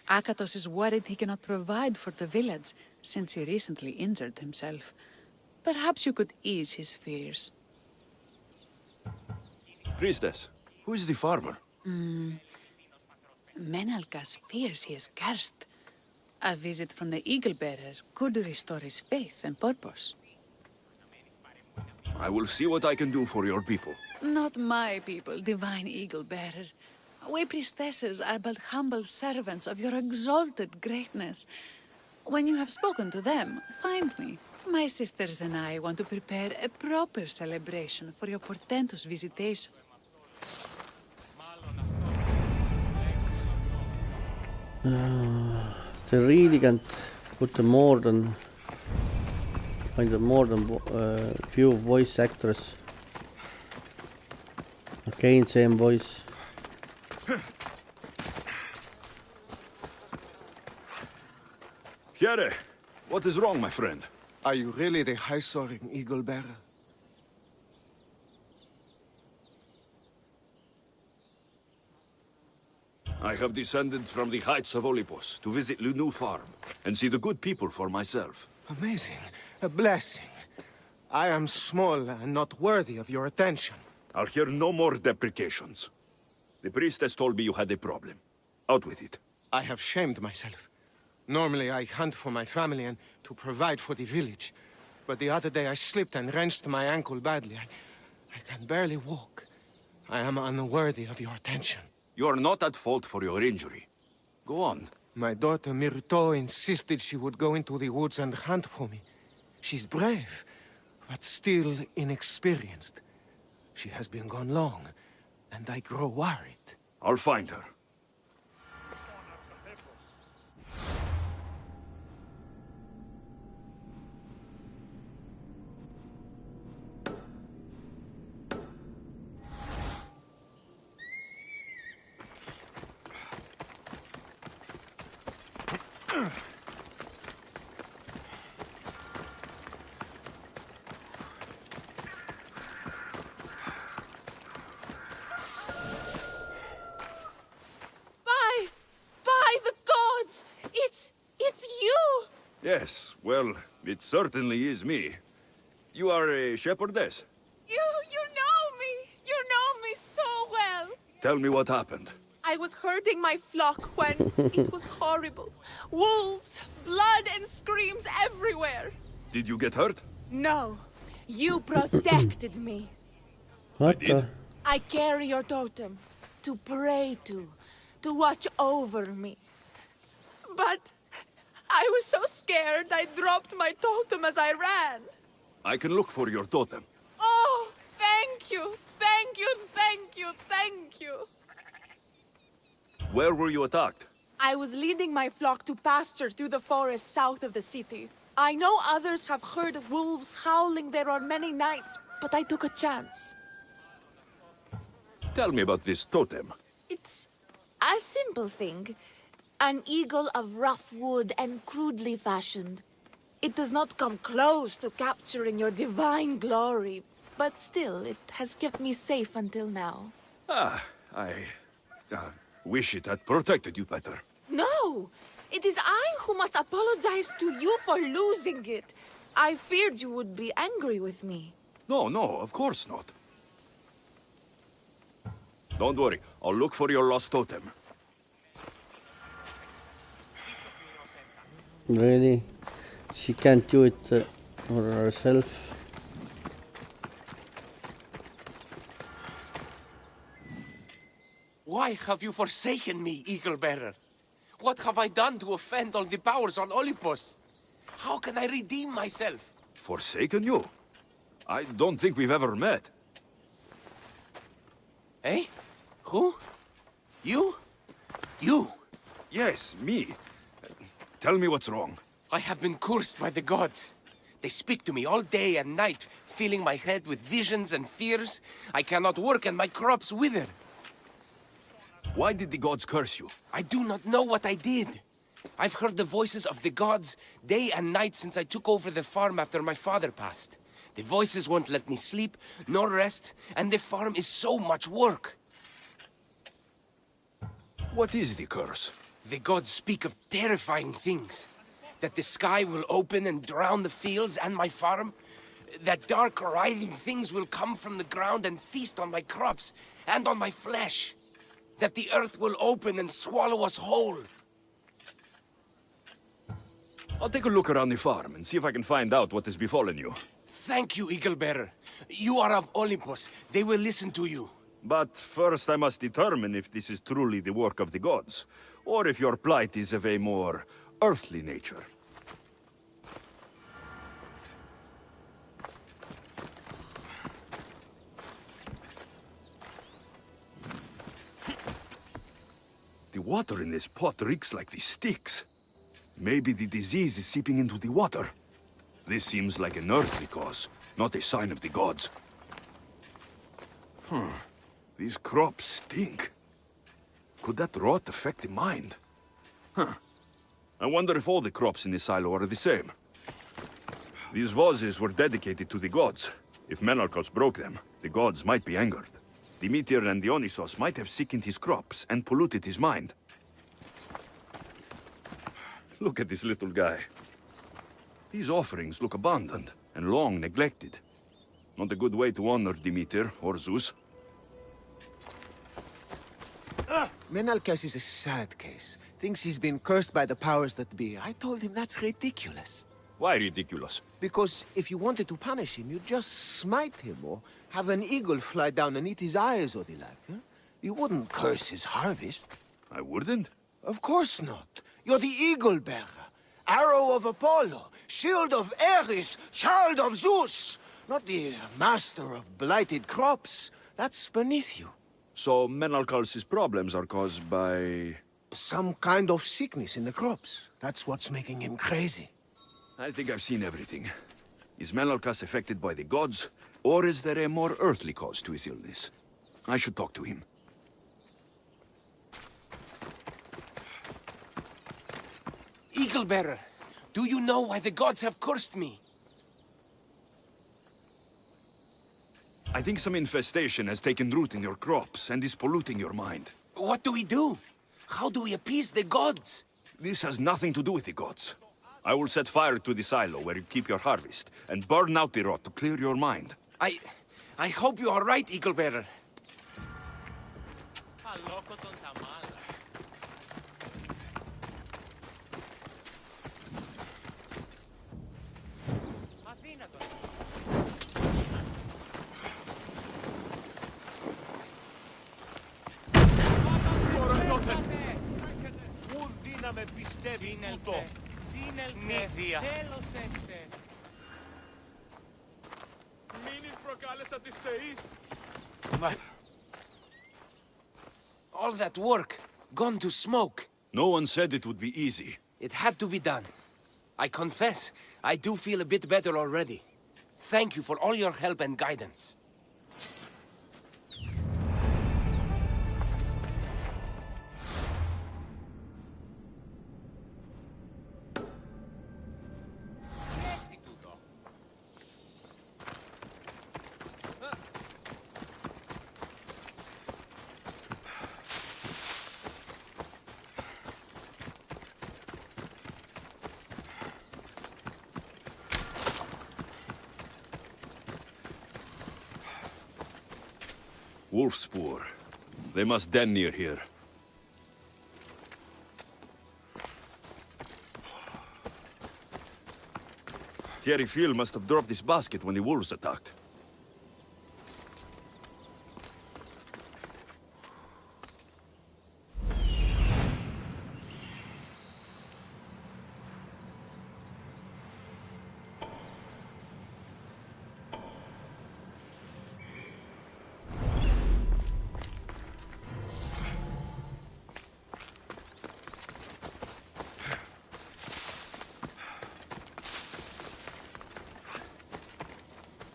Akatos is worried he cannot provide for the village since he recently injured himself. Perhaps you could ease his fears. Priestess, who is the farmer? Menalkas fears he is cursed. A visit from the Eagle Bearer could restore his faith and purpose. I will see what I can do for your people. Not my people, divine Eagle Bearer. We priestesses are but humble servants of your exalted greatness. When you have spoken to them, find me. My sisters and I want to prepare a proper celebration for your portentous visitation. They really can't put the more than few voice actors. Again, same voice. Here, what is wrong, my friend? Are you really the high-soaring Eagle Bearer? I have descended from the heights of Olympus to visit the new farm and see the good people for myself. Amazing. A blessing. I am small and not worthy of your attention. I'll hear no more deprecations. The priestess told me you had a problem. Out with it. I have shamed myself. Normally I hunt for my family and to provide for the village. But the other day I slipped and wrenched my ankle badly. I can barely walk. I am unworthy of your attention. You are not at fault for your injury. Go on. My daughter Myrto insisted she would go into the woods and hunt for me. She's brave, but still inexperienced. She has been gone long, and I grow worried. I'll find her. By the gods! It's you! Yes, well, it certainly is me. You are a shepherdess. You know me! You know me so well! Tell me what happened. I was herding my flock when it was horrible. Wolves, blood and screams everywhere. Did you get hurt? No, you protected me. What did. the? I carry your totem to pray to watch over me. But I was so scared I dropped my totem as I ran. I can look for your totem. Oh, thank you, thank you, thank you, thank you. Where were you attacked? I was leading my flock to pasture through the forest south of the city. I know others have heard wolves howling there on many nights, but I took a chance. Tell me about this totem. It's a simple thing. An eagle of rough wood and crudely fashioned. It does not come close to capturing your divine glory, but still, it has kept me safe until now. I wish it had protected you better. No! It is I who must apologize to you for losing it. I feared you would be angry with me. No, of course not. Don't worry, I'll look for your lost totem. Really? She can't do it for herself. Why have you forsaken me, Eagle Bearer? What have I done to offend all the powers on Olympus? How can I redeem myself? Forsaken you? I don't think we've ever met. Eh? Who? You? You? Yes, me. Tell me what's wrong. I have been cursed by the gods. They speak to me all day and night, filling my head with visions and fears. I cannot work and my crops wither. Why did the gods curse you? I do not know what I did. I've heard the voices of the gods day and night since I took over the farm after my father passed. The voices won't let me sleep, nor rest, and the farm is so much work. What is the curse? The gods speak of terrifying things. That the sky will open and drown the fields and my farm. That dark, writhing things will come from the ground and feast on my crops and on my flesh. That the earth will open and swallow us whole. I'll take a look around the farm and see if I can find out what has befallen you. Thank you, Eagle Bearer. You are of Olympus. They will listen to you. But first I must determine if this is truly the work of the gods, or if your plight is of a more earthly nature. The water in this pot reeks like the sticks. Maybe the disease is seeping into the water. This seems like an earthly cause, not a sign of the gods. These crops stink. Could that rot affect the mind? I wonder if all the crops in this silo are the same. These vases were dedicated to the gods. If Menalcos broke them, the gods might be angered. Demeter and Dionysos might have sickened his crops and polluted his mind. Look at this little guy. These offerings look abandoned and long neglected. Not a good way to honor Demeter or Zeus. Menalcas is a sad case. Thinks he's been cursed by the powers that be. I told him that's ridiculous. Why ridiculous? Because if you wanted to punish him, you'd just smite him or have an eagle fly down and eat his eyes or the like. Huh? You wouldn't curse his harvest. I wouldn't? Of course not. You're the eagle bearer. Arrow of Apollo. Shield of Ares. Child of Zeus. Not the master of blighted crops. That's beneath you. So Menalcal's problems are caused by... Some kind of sickness in the crops. That's what's making him crazy. I think I've seen everything. Is Menalcas affected by the gods, or is there a more earthly cause to his illness? I should talk to him. Eagle-bearer, do you know why the gods have cursed me? I think some infestation has taken root in your crops and is polluting your mind. What do we do? How do we appease the gods? This has nothing to do with the gods. I will set fire to the silo where you keep your harvest, and burn out the rot to clear your mind. I hope you are right, Eagle-bearer. All that work, gone to smoke. No one said it would be easy. It had to be done. I confess, I do feel a bit better already. Thank you for all your help and guidance. Wolf spoor. They must den near here. Thierry Phil must have dropped this basket when the wolves attacked.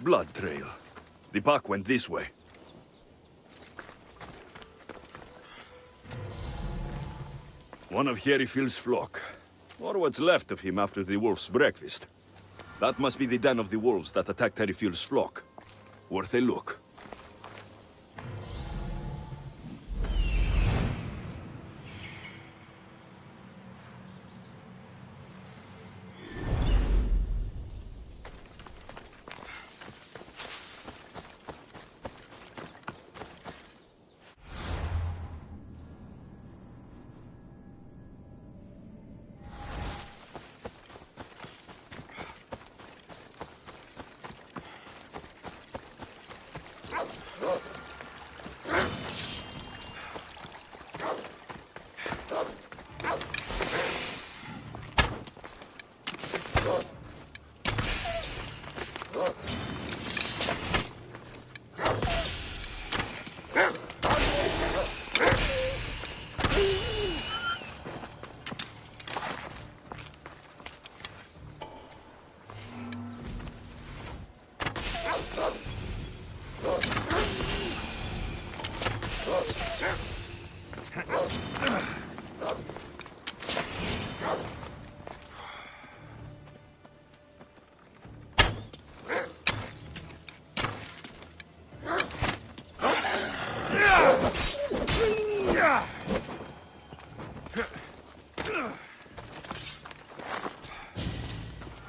Blood trail. The pack went this way. One of Hierifil's flock. Or what's left of him after the wolf's breakfast. That must be the den of the wolves that attacked Hierifil's flock. Worth a look.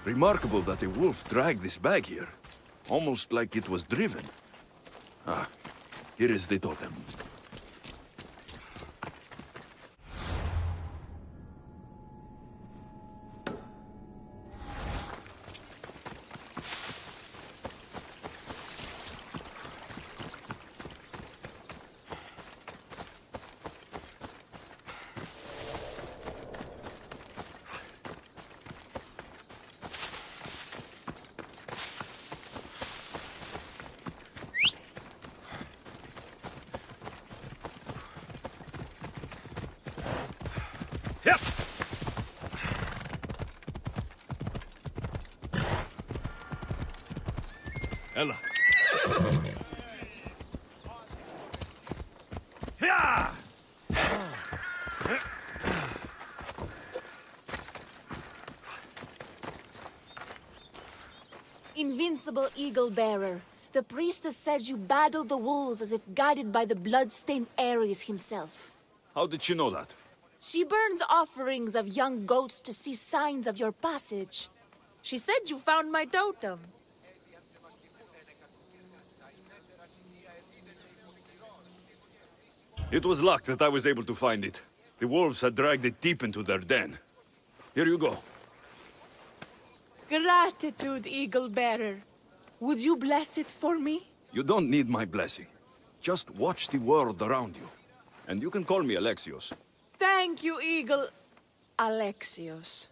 Remarkable that a wolf dragged this bag here. Almost like it was driven. Ah, here is the totem. Yep. Ella. Yeah. Invincible Eagle Bearer, the priestess said you battled the wolves as if guided by the blood-stained Ares himself. How did she know that? She burns offerings of young goats to see signs of your passage. She said you found my totem. It was luck that I was able to find it. The wolves had dragged it deep into their den. Here you go. Gratitude, Eagle Bearer. Would you bless it for me? You don't need my blessing. Just watch the world around you. And you can call me Alexios. Thank you, Eagle... Alexios.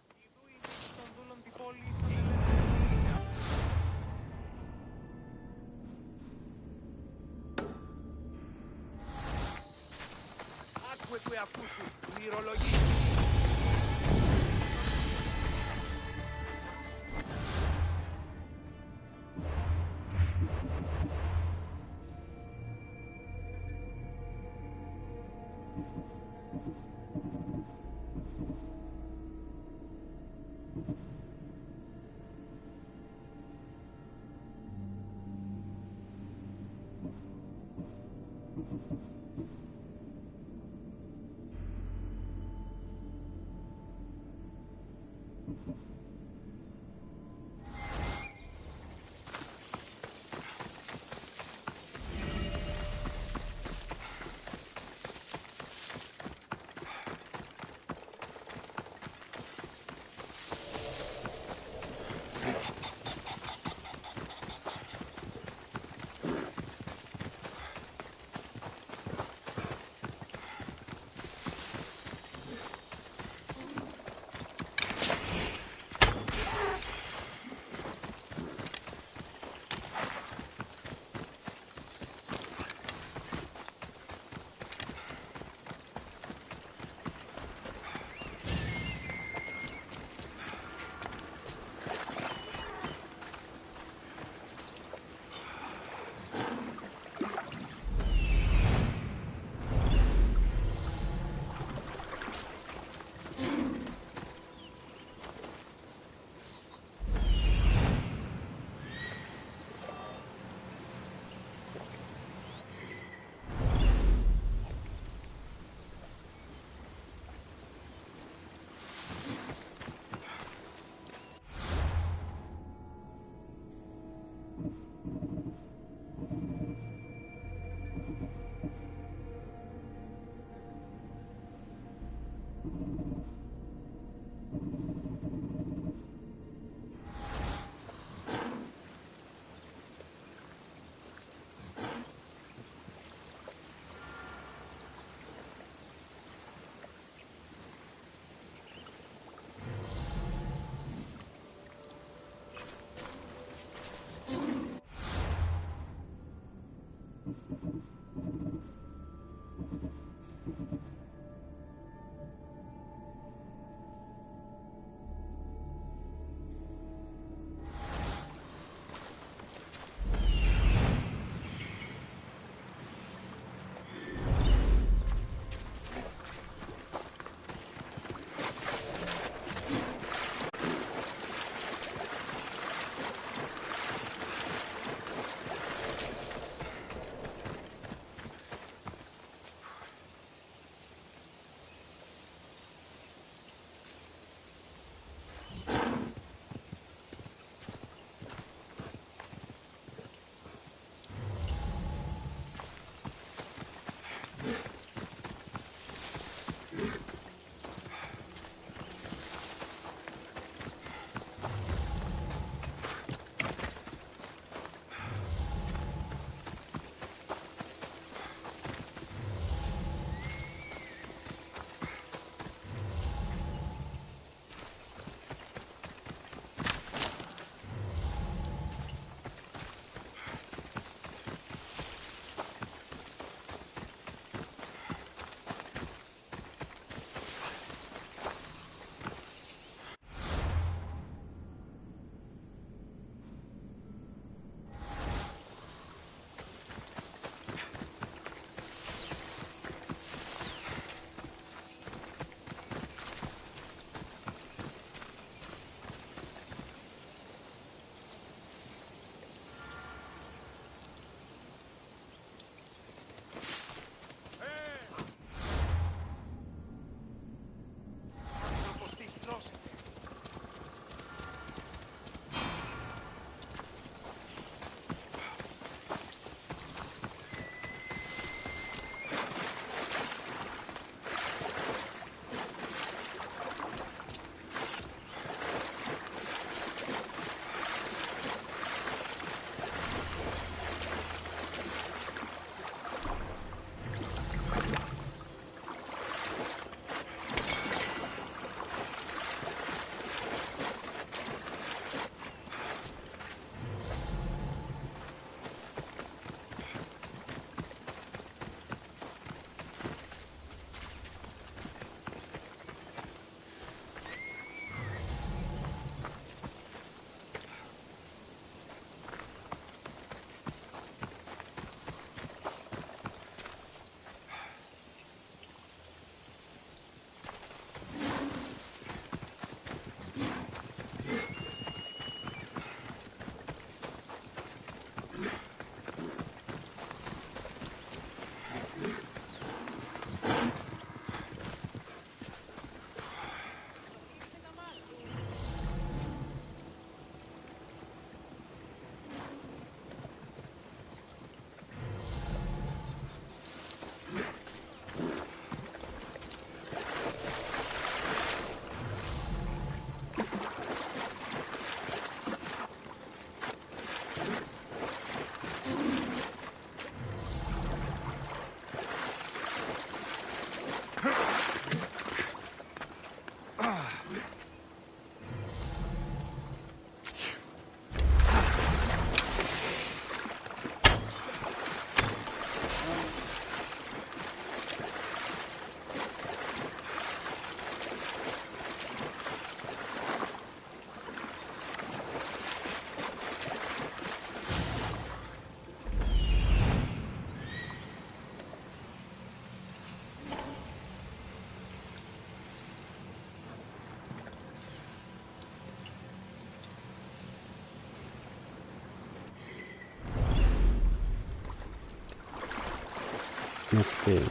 Okay.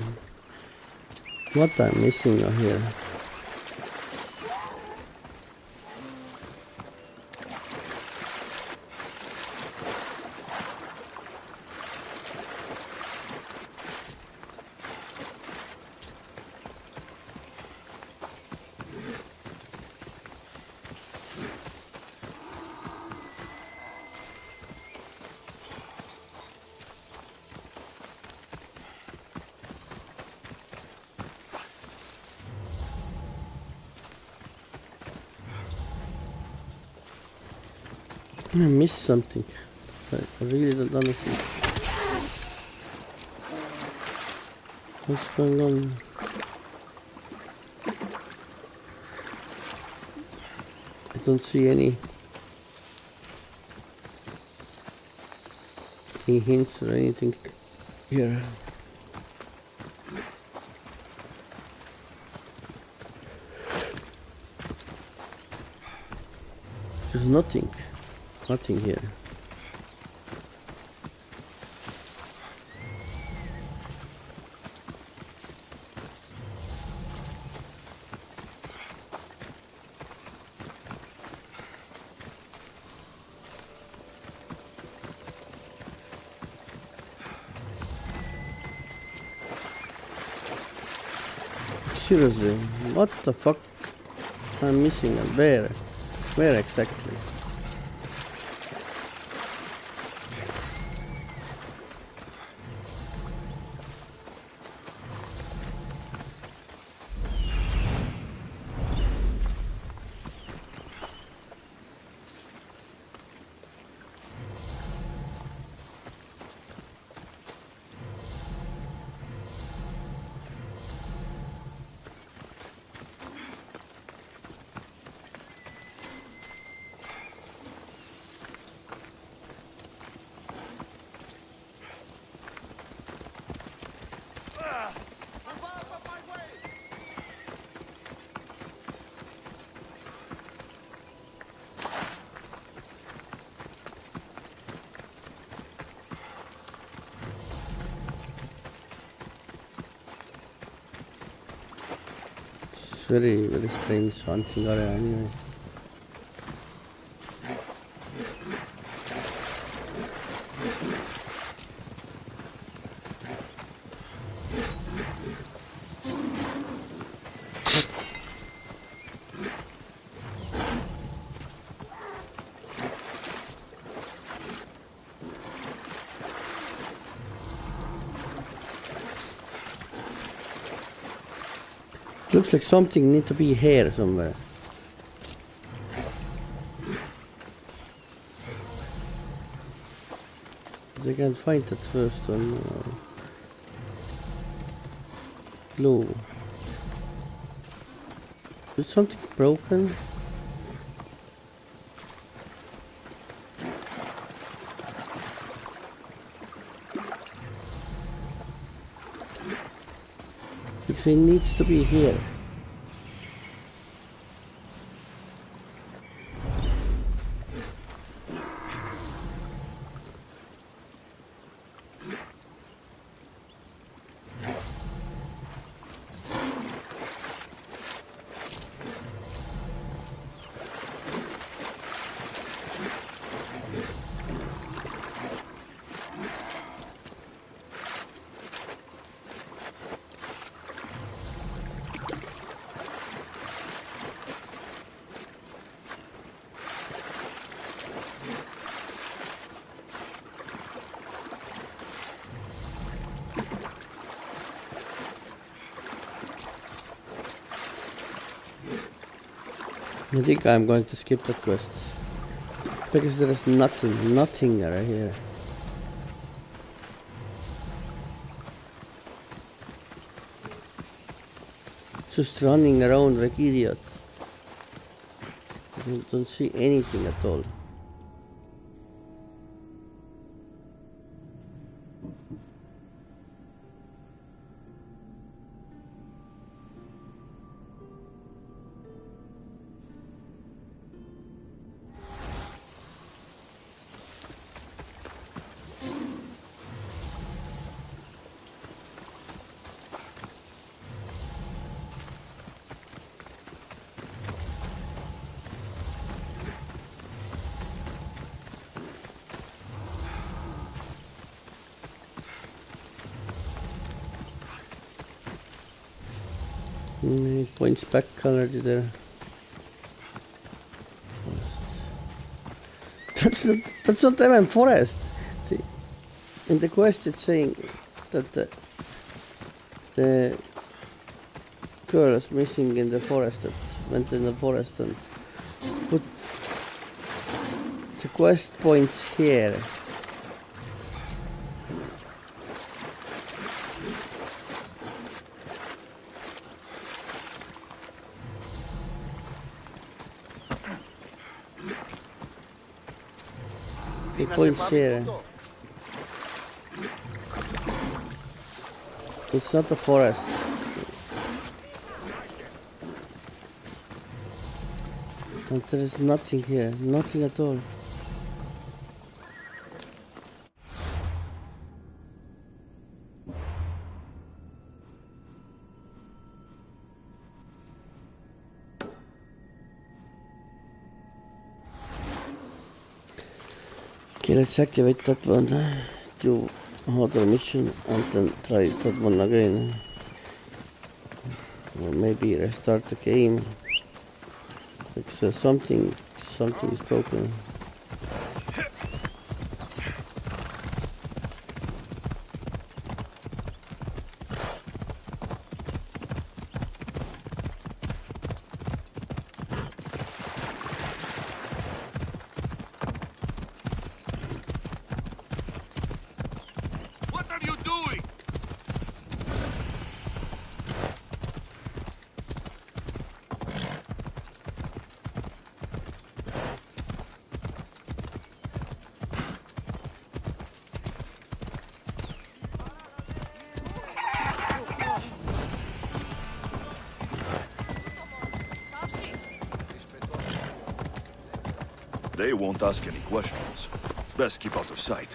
What I'm missing here? I missed something. I really don't understand. What's going on? I don't see any hints or anything here. There's nothing here. Seriously, what the fuck I'm missing and where? Where exactly? Very, very strange hunting area anyway. Looks like something need to be here somewhere. But I can't find that first one. Glue. Is something broken? Because it needs to be here. I think I'm going to skip the quest because there is nothing right here. Just running around like idiot. I don't see anything at all. It points back already there. That's not even forest. In the quest it's saying that the girl is missing in the forest, that went in the forest, and put the quest points here. It points here. It's not a forest. And there is nothing here, nothing at all. Okay, let's activate that one, do harder mission, and then try that one again. Or maybe restart the game. Because something is broken. What are you doing? They won't ask any questions. Best keep out of sight.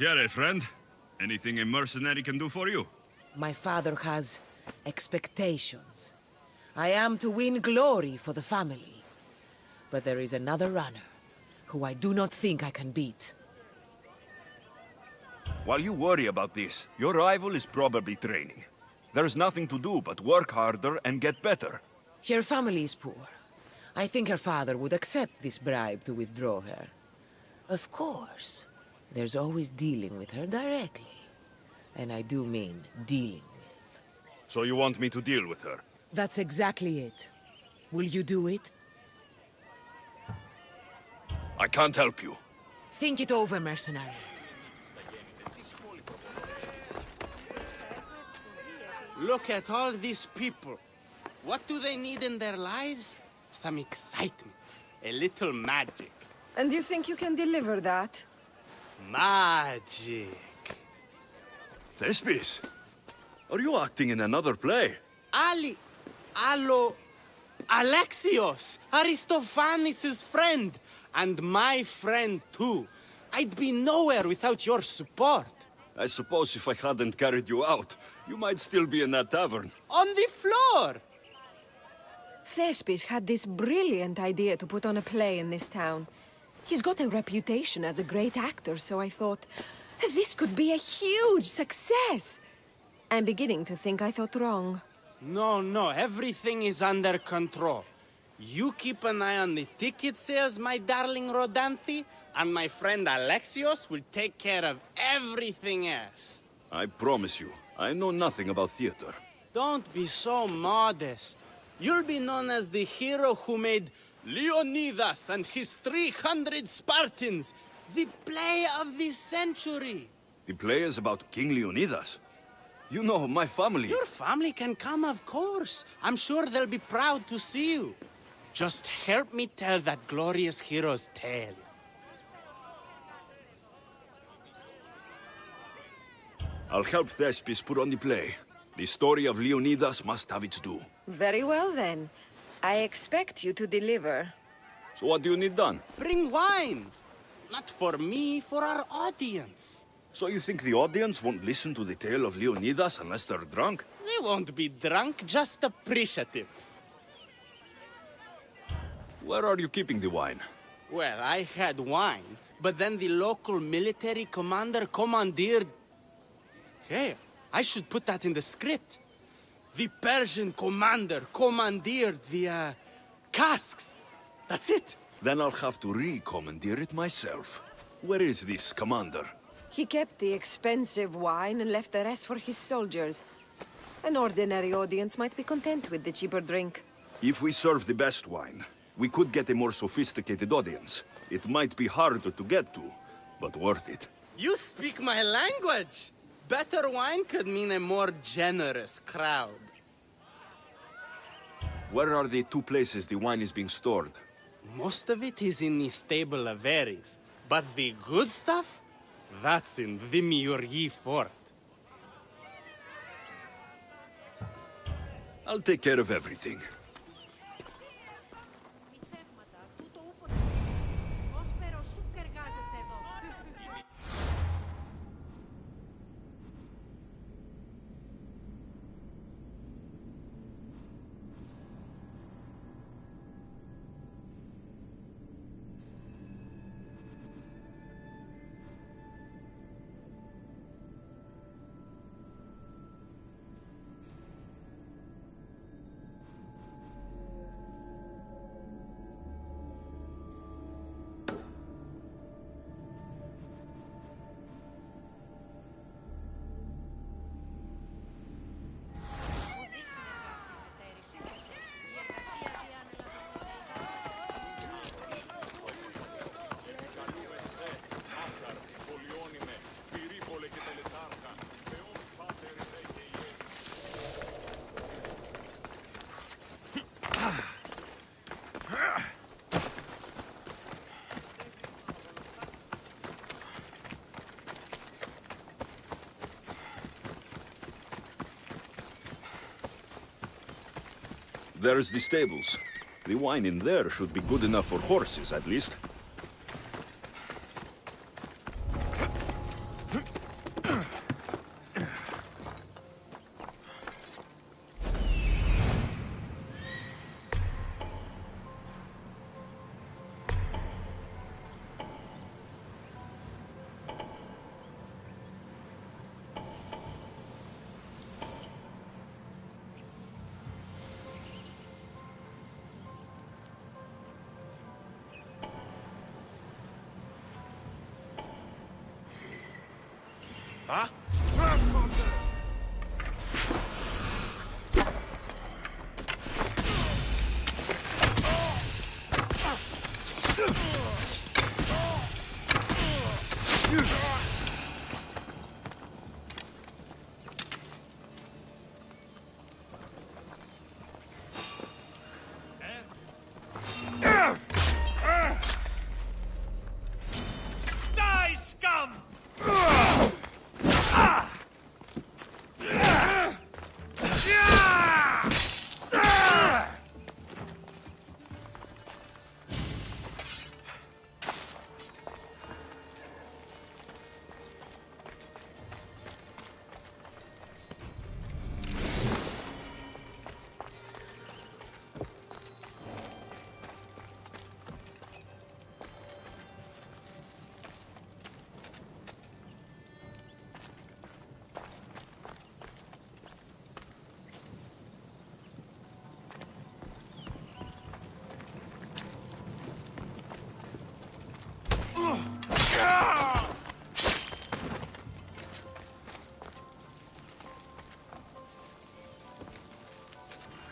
Here, friend. Anything a mercenary can do for you? My father has expectations. I am to win glory for the family. But there is another runner, who I do not think I can beat. While you worry about this, your rival is probably training. There's nothing to do but work harder and get better. Her family is poor. I think her father would accept this bribe to withdraw her. Of course, there's always dealing with her directly. And I do mean dealing with. So you want me to deal with her? That's exactly it. Will you do it? I can't help you. Think it over, mercenary. Look at all these people. What do they need in their lives? Some excitement. A little magic. And you think you can deliver that? Magic. Thespis, are you acting in another play? Allo... Alexios, Aristophanes' friend, and my friend too. I'd be nowhere without your support. I suppose if I hadn't carried you out, you might still be in that tavern. On the floor! Thespis had this brilliant idea to put on a play in this town. He's got a reputation as a great actor, so I thought, this could be a huge success. I'm beginning to think I thought wrong. No, everything is under control. You keep an eye on the ticket sales, my darling Rodanti, and my friend Alexios will take care of everything else. I promise you, I know nothing about theater. Don't be so modest. You'll be known as the hero who made Leonidas and his 300 Spartans the play of the century. The play is about King Leonidas. You know, my family... Your family can come, of course. I'm sure they'll be proud to see you. Just help me tell that glorious hero's tale. I'll help Thespis put on the play. The story of Leonidas must have its due. Very well, then. I expect you to deliver. So what do you need done? Bring wine! Not for me, for our audience. So you think the audience won't listen to the tale of Leonidas unless they're drunk? They won't be drunk, just appreciative. Where are you keeping the wine? Well, I had wine, but then the local military commander commandeered... Hey, I should put that in the script. The Persian commander commandeered the, casks. That's it. Then I'll have to re-commandeer it myself. Where is this commander? He kept the expensive wine and left the rest for his soldiers. An ordinary audience might be content with the cheaper drink. If we serve the best wine, we could get a more sophisticated audience. It might be harder to get to, but worth it. You speak my language. Better wine could mean a more generous crowd. Where are the two places the wine is being stored? Most of it is in the stable of Ares, but the good stuff, that's in the Miurgi fort. I'll take care of everything. There's the stables. The wine in there should be good enough for horses, at least. Huh? Die, scum!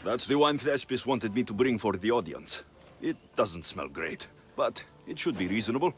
That's the wine Thespis wanted me to bring for the audience. It doesn't smell great, but it should be reasonable.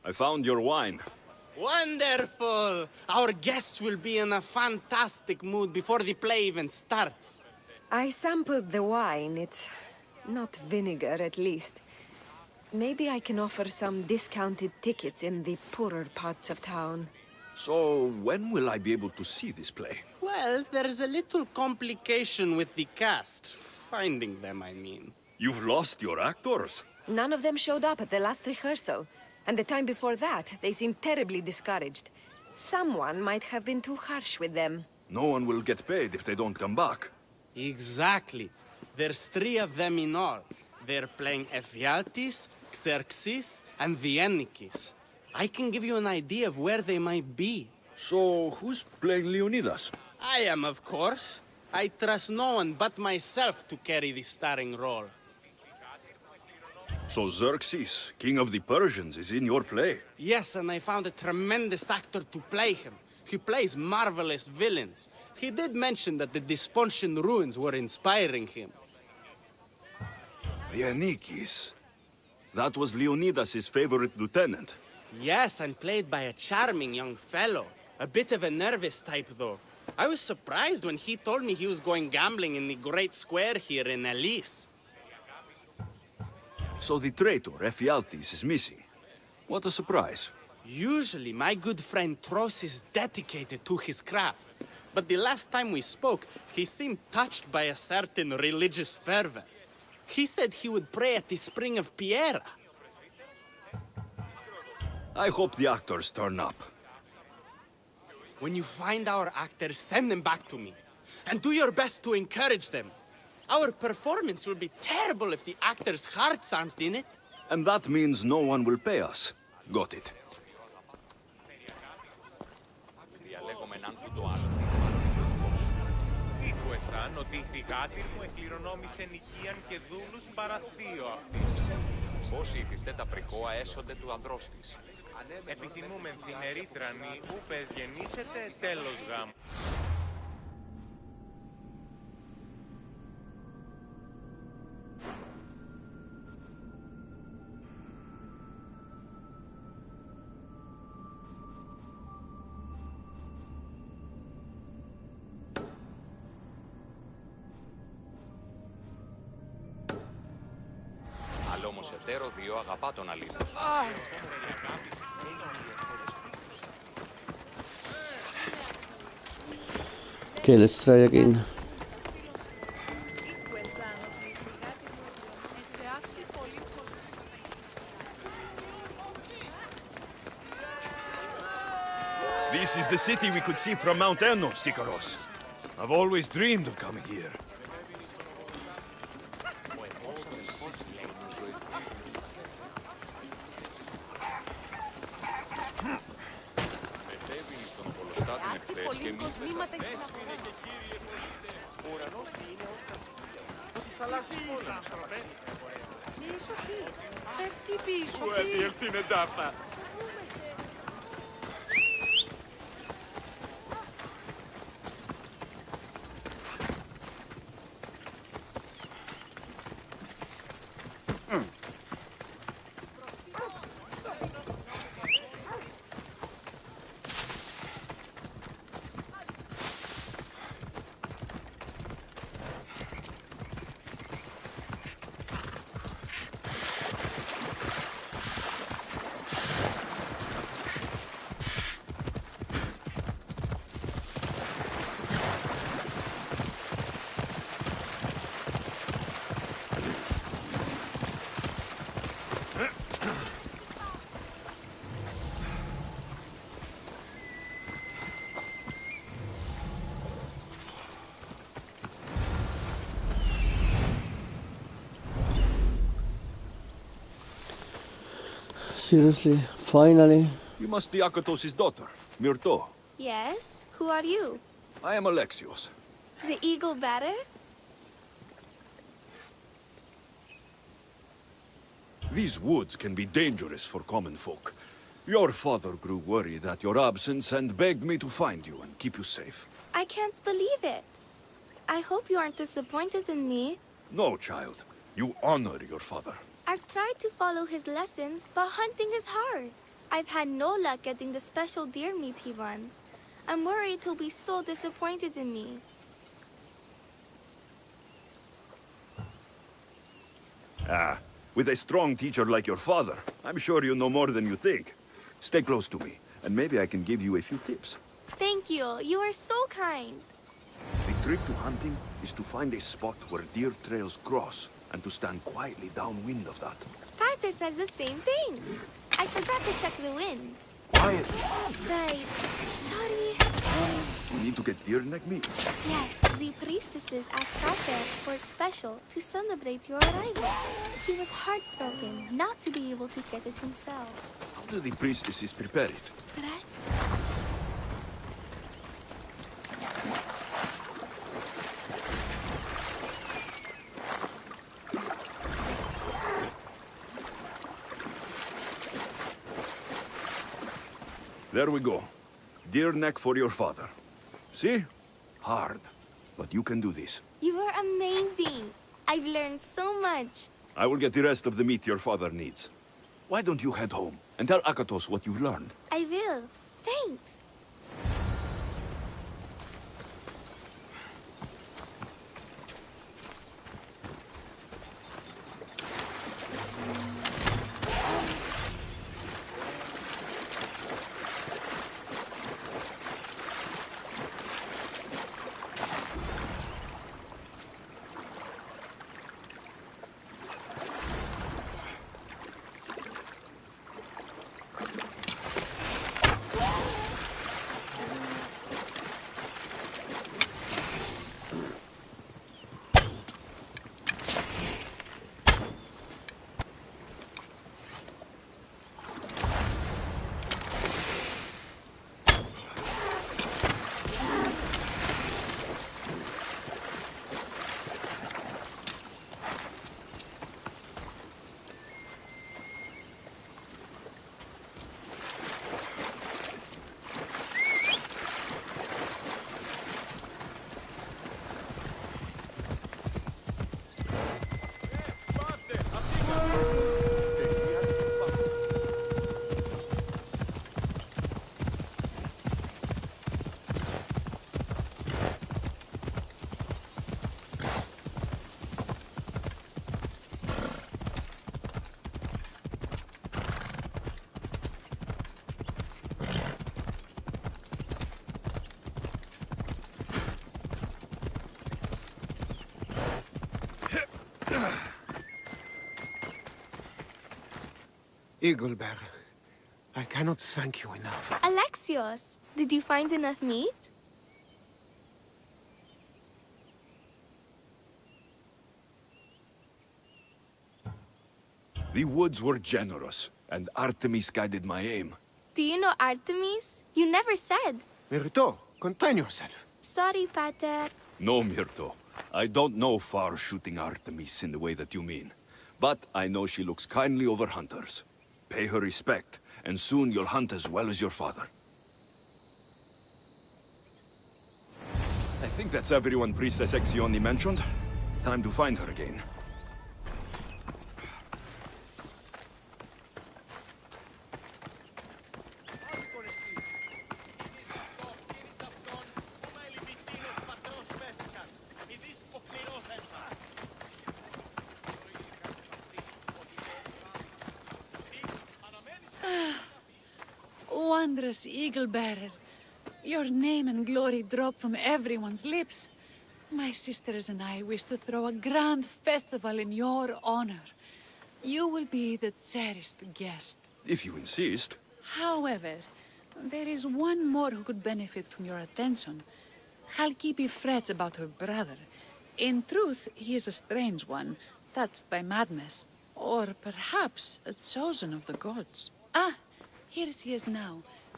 I found your wine. Wonderful! Our guests will be in a fantastic mood before the play even starts. I sampled the wine. It's not vinegar, at least. Maybe I can offer some discounted tickets in the poorer parts of town. So, when will I be able to see this play? Well, there's a little complication with the cast. Finding them, I mean. You've lost your actors? None of them showed up at the last rehearsal. And the time before that, they seemed terribly discouraged. Someone might have been too harsh with them. No one will get paid if they don't come back. Exactly. There's 3 of them in all. They're playing Ephialtes, Xerxes, and the Ennikis. I can give you an idea of where they might be. So, who's playing Leonidas? I am, of course. I trust no one but myself to carry the starring role. So Xerxes, king of the Persians, is in your play? Yes, and I found a tremendous actor to play him. He plays marvelous villains. He did mention that the Despontian ruins were inspiring him. The Ennikis. That was Leonidas' favorite lieutenant. Yes, and played by a charming young fellow. A bit of a nervous type, though. I was surprised when he told me he was going gambling in the Great Square here in Elise. So the traitor, Ephialtes, is missing. What a surprise. Usually, my good friend Tros is dedicated to his craft. But the last time we spoke, he seemed touched by a certain religious fervor. He said he would pray at the spring of Piera. I hope the actors turn up. When you find our actors, send them back to me. And do your best to encourage them. Our performance will be terrible if the actors' hearts aren't in it. And that means no one will pay us. Got it. Ήχουεσαν ότι η θυγάτηρ μου εκκληρονόμησε νοικίαν και δούλους παρά θείο αυτής. Όσοι ήθιστε τα πρικόα έσονται του ανδρός της. Επιθυμούμεν την ερήτρανη, ούπες γεννήσετε τέλος γάμου. Αλλά όμως εταίρο δύο αγαπά τον αλλήλο. Okay, let's try again. This is the city we could see from Mount Ennos, Sikaros. I've always dreamed of coming here. και εμείς μέσα είναι και κύριε πολίτες. Ο ουρανός τι είναι ως τα σπίτια μου. Τις θαλάσσιες πόλεμους απαξίχα. Σου έδιελθυνε τάφα. Seriously, finally. You must be Akatos' daughter, Myrto. Yes? Who are you? I am Alexios. The eagle better? These woods can be dangerous for common folk. Your father grew worried at your absence and begged me to find you and keep you safe. I can't believe it. I hope you aren't disappointed in me. No, child. You honor your father. I've tried to follow his lessons, but hunting is hard. I've had no luck getting the special deer meat he wants. I'm worried he'll be so disappointed in me. Ah, with a strong teacher like your father, I'm sure you know more than you think. Stay close to me, and maybe I can give you a few tips. Thank you. You are so kind. The trick to hunting is to find a spot where deer trails cross, and to stand quietly downwind of that. Sparta says the same thing. I forgot to check the wind. Quiet! Right. Sorry. We need to get deer neck meat. Yes, the priestesses asked Sparta for it special to celebrate your arrival. He was heartbroken not to be able to get it himself. How do the priestesses prepare it? There we go. Deer neck for your father. See? Hard. But you can do this. You are amazing. I've learned so much. I will get the rest of the meat your father needs. Why don't you head home and tell Akatos what you've learned? I will. Thanks. Eagle Bear, I cannot thank you enough. Alexios, did you find enough meat? The woods were generous, and Artemis guided my aim. Do you know Artemis? You never said. Myrto, contain yourself. Sorry, Pater. No, Myrto. I don't know far-shooting Artemis in the way that you mean. But I know she looks kindly over hunters. Pay her respect, and soon you'll hunt as well as your father. I think that's everyone Priestess Exioni mentioned. Time to find her again. Wondrous Eagle Bearer. Your name and glory drop from everyone's lips. My sisters and I wish to throw a grand festival in your honor. You will be the cherished guest. If you insist. However, there is one more who could benefit from your attention. Halkipi frets about her brother. In truth, he is a strange one, touched by madness. Or perhaps a chosen of the gods. Ah, here she is now.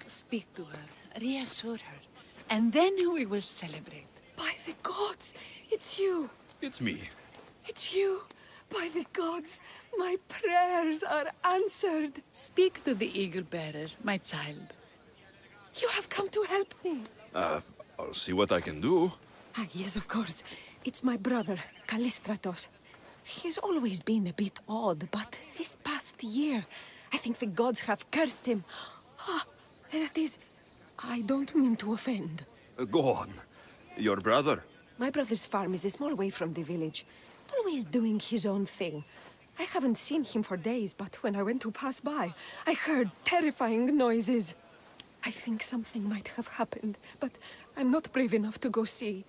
Speak to her, reassure her, and then we will celebrate. By the gods, it's you. It's me. It's you. By the gods, my prayers are answered. Speak to the Eagle Bearer, my child. You have come to help me. I'll see what I can do. Ah, yes, of course. It's my brother, Callistratos. He's always been a bit odd, but this past year, I think the gods have cursed him. Ah, that is, I don't mean to offend. Go on. Your brother? My brother's farm is a small way from the village. Always doing his own thing. I haven't seen him for days, but when I went to pass by, I heard terrifying noises. I think something might have happened, but I'm not brave enough to go see.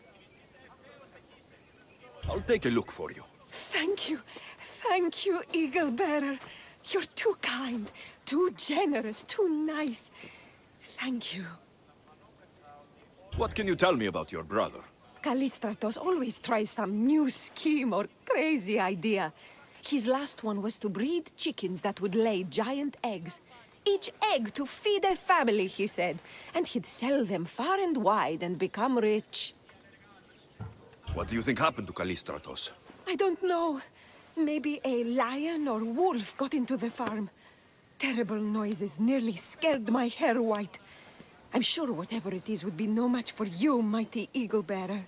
I'll take a look for you. Thank you. Thank you, Eagle Bearer. You're too kind, too generous, too nice. Thank you. What can you tell me about your brother? Callistratos always tries some new scheme or crazy idea. His last one was to breed chickens that would lay giant eggs. Each egg to feed a family, he said. And he'd sell them far and wide and become rich. What do you think happened to Callistratos? I don't know. Maybe a lion or wolf got into the farm. Terrible noises nearly scared my hair white. I'm sure whatever it is would be no match for you, mighty Eagle Bearer.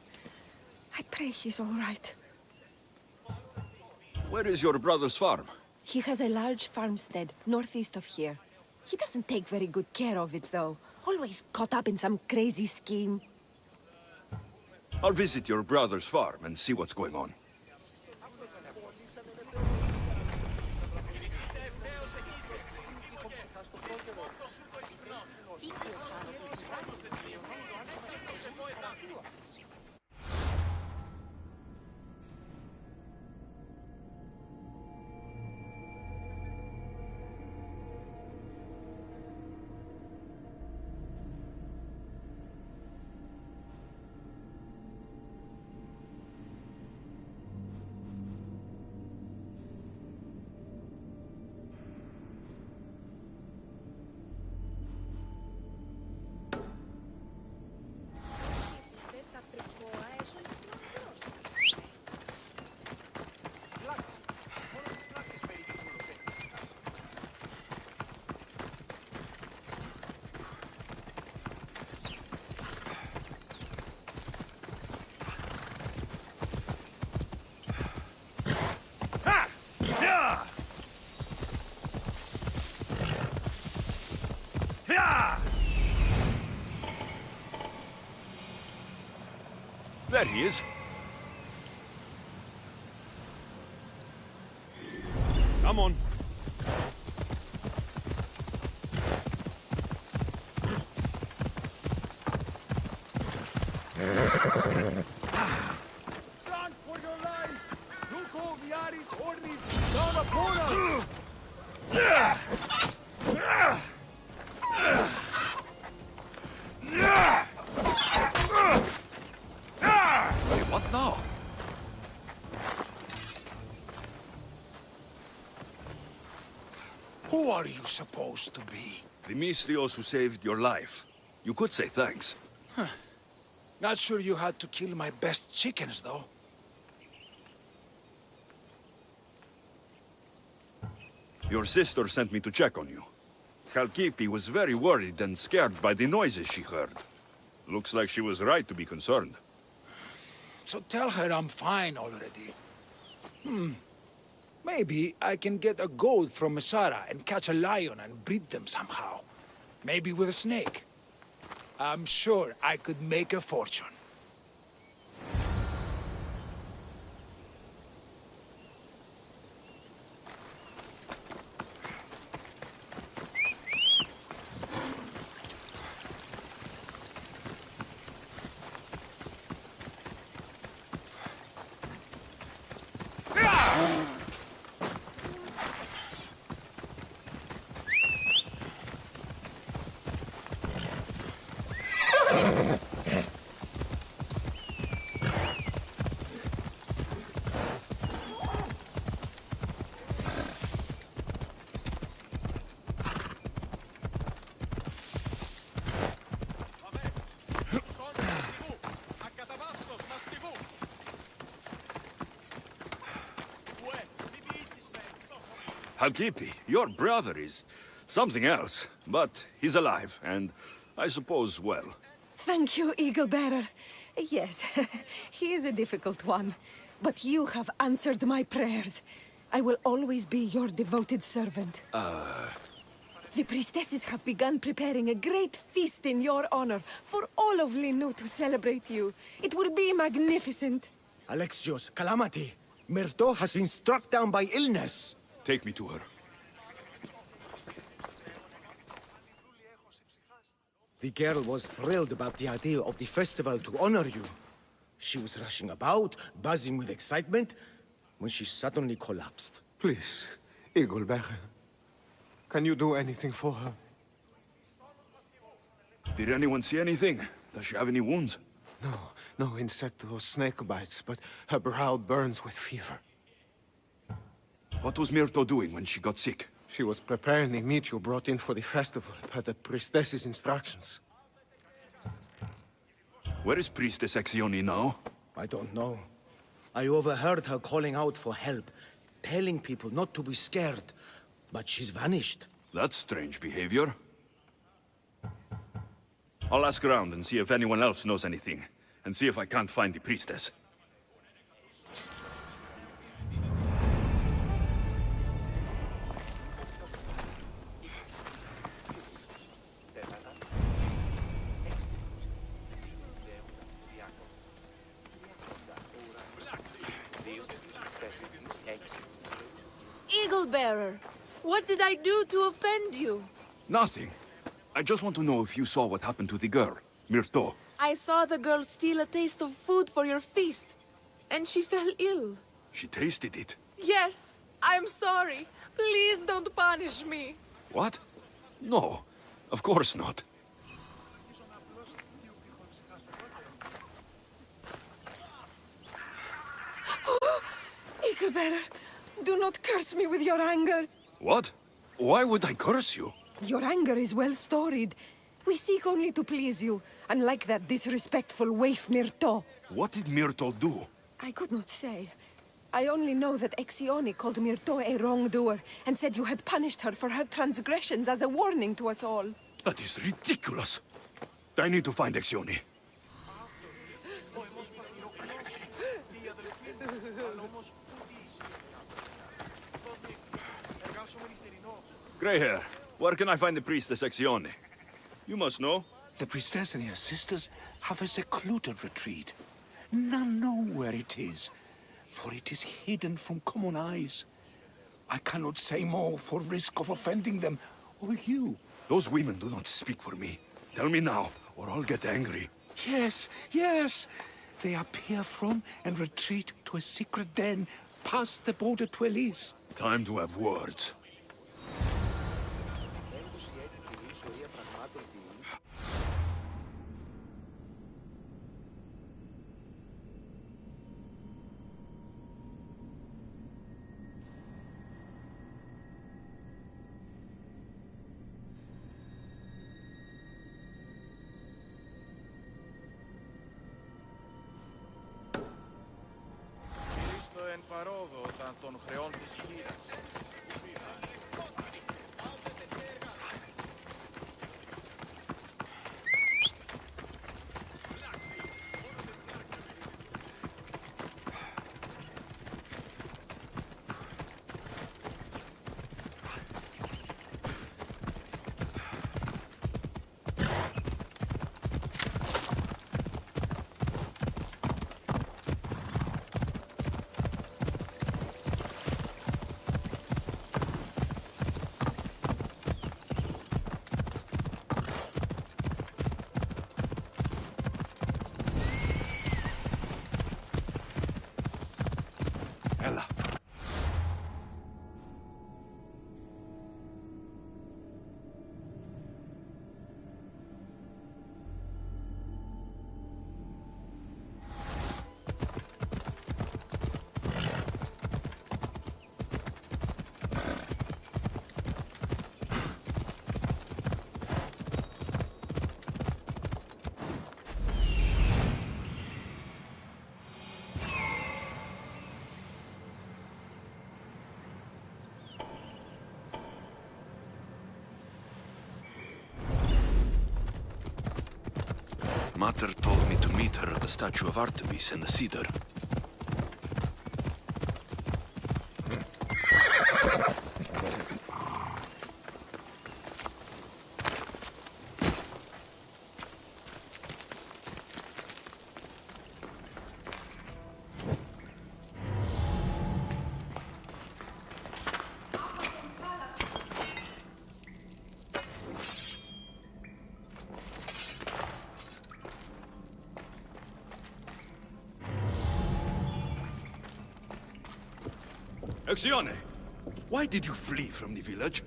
I pray he's all right. Where is your brother's farm? He has a large farmstead northeast of here. He doesn't take very good care of it, though. Always caught up in some crazy scheme. I'll visit your brother's farm and see what's going on. There he is. Come on. Run for your life! Look, all the Ares armies down upon us! What now? Who are you supposed to be? The Mystios who saved your life. You could say thanks. Not sure you had to kill my best chickens, though. Your sister sent me to check on you. Kalkipi was very worried and scared by the noises she heard. Looks like she was right to be concerned. So tell her I'm fine already. Maybe I can get a goat from Mesara and catch a lion and breed them somehow. Maybe with a snake. I'm sure I could make a fortune. Kalkipi, your brother is something else, but he's alive, and I suppose well. Thank you, Eagle Bearer. Yes, he is a difficult one, but you have answered my prayers. I will always be your devoted servant. The priestesses have begun preparing a great feast in your honor for all of Linu to celebrate you. It will be magnificent. Alexios, calamity. Myrto has been struck down by illness. Take me to her. The girl was thrilled about the idea of the festival to honor you. She was rushing about, buzzing with excitement, when she suddenly collapsed. Please, Eagle Bearer. Can you do anything for her? Did anyone see anything? Does she have any wounds? No insect or snake bites, but her brow burns with fever. What was Myrto doing when she got sick? She was preparing the meat you brought in for the festival, per the priestess's instructions. Where is Priestess Exioni now? I don't know. I overheard her calling out for help, telling people not to be scared, but she's vanished. That's strange behavior. I'll ask around and see if anyone else knows anything, and see if I can't find the priestess. Eagle Bearer, what did I do to offend you? Nothing. I just want to know if you saw what happened to the girl, Myrto. I saw the girl steal a taste of food for your feast, and she fell ill. She tasted it. Yes, I'm sorry. Please don't punish me. What? No, of course not. Eagle Bearer, do not curse me with your anger. What? Why would I curse you? Your anger is well storied. We seek only to please you, unlike that disrespectful waif Myrto. What did Myrto do? I could not say. I only know that Exioni called Myrto a wrongdoer and said you had punished her for her transgressions as a warning to us all. That is ridiculous. I need to find Exioni. Grey hair, where can I find the priestess Exioni? You must know. The priestess and her sisters have a secluded retreat. None know where it is, for it is hidden from common eyes. I cannot say more for risk of offending them, or you. Those women do not speak for me. Tell me now, or I'll get angry. Yes, yes. They appear from and retreat to a secret den past the border to Elise. Time to have words. πέραν των χρεών της χείρας. Ella. Mater told me to meet her at the statue of Artemis in the cedar. Alexios, why did you flee from the village?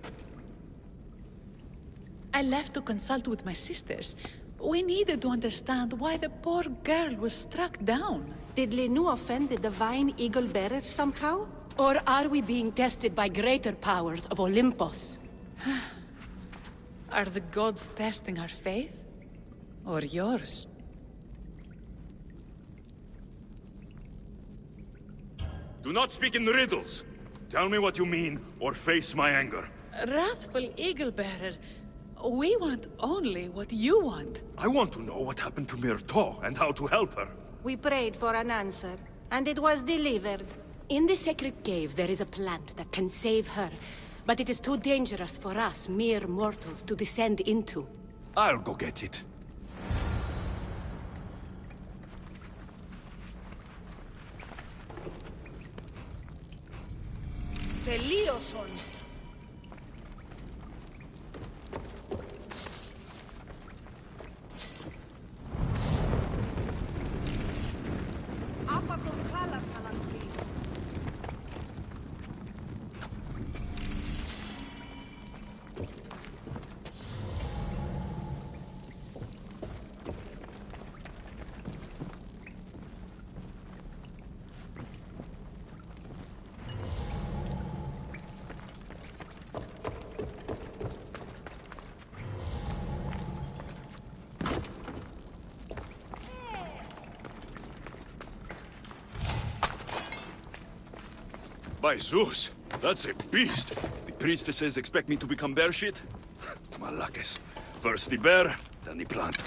I left to consult with my sisters. We needed to understand why the poor girl was struck down. Did Lenu offend the divine eagle bearer somehow? Or are we being tested by greater powers of Olympus? Are the gods testing our faith? Or yours? Do not speak in riddles. Tell me what you mean, or face my anger. Wrathful eagle bearer, we want only what you want. I want to know what happened to Myrto and how to help her. We prayed for an answer, and it was delivered. In the sacred cave, there is a plant that can save her, but it is too dangerous for us, mere mortals, to descend into. I'll go get it. Τελείωσον! Άπακον χάλασαν αν πλείς. By Zeus, that's a beast. The priestesses expect me to become bear shit? Malakes. First the bear, then the plant.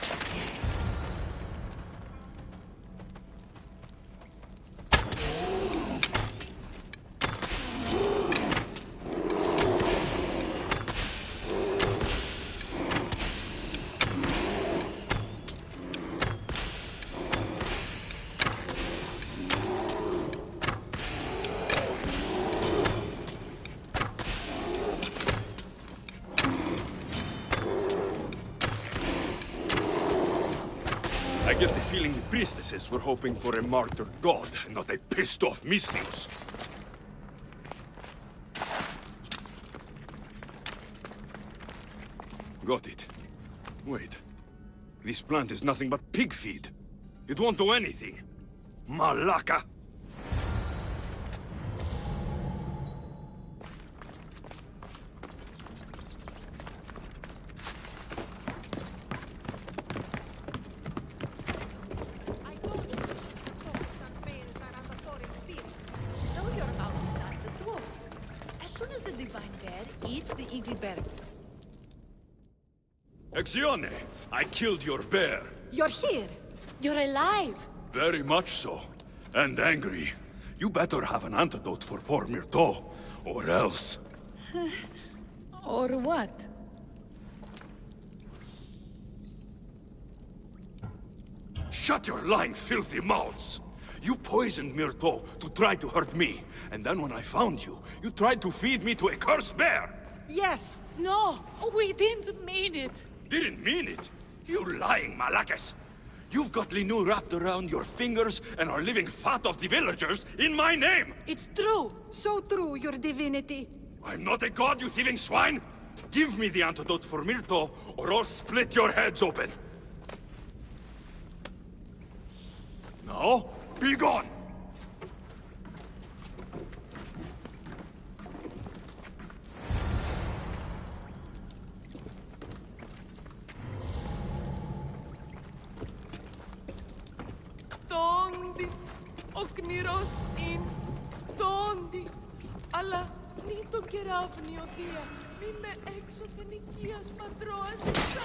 I get the feeling the priestesses were hoping for a martyr god, and not a pissed-off Mystios. Got it. Wait. This plant is nothing but pig feed. It won't do anything. Malaka! Show your mouth, son. soon as the divine bear eats the eagle bear. Exione, I killed your bear. You're here. You're alive. Very much so. And angry. You better have an antidote for poor Myrto, or else. Or what? Shut your lying, filthy mouths! You poisoned Myrto to try to hurt me, and then when I found you, you tried to feed me to a cursed bear! Yes. No, we didn't mean it. Didn't mean it? You lying Malakas! You've got Linu wrapped around your fingers and are living fat off the villagers in my name! It's true. So true, your divinity. I'm not a god, you thieving swine! Give me the antidote for Myrto, or I'll split your heads open! Now, be gone! Τόντι, ο κνηρός είναι τόντι, αλλά μη το κεραύνιο δία, μη με έξωθεν οικίας πατρόας εσά.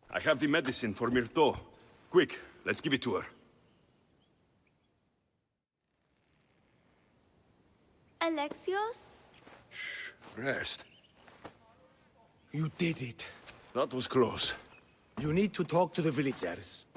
I have the medicine for Myrto. Quick, let's give it to her. Alexios? Shh, rest. You did it. That was close. You need to talk to the villagers.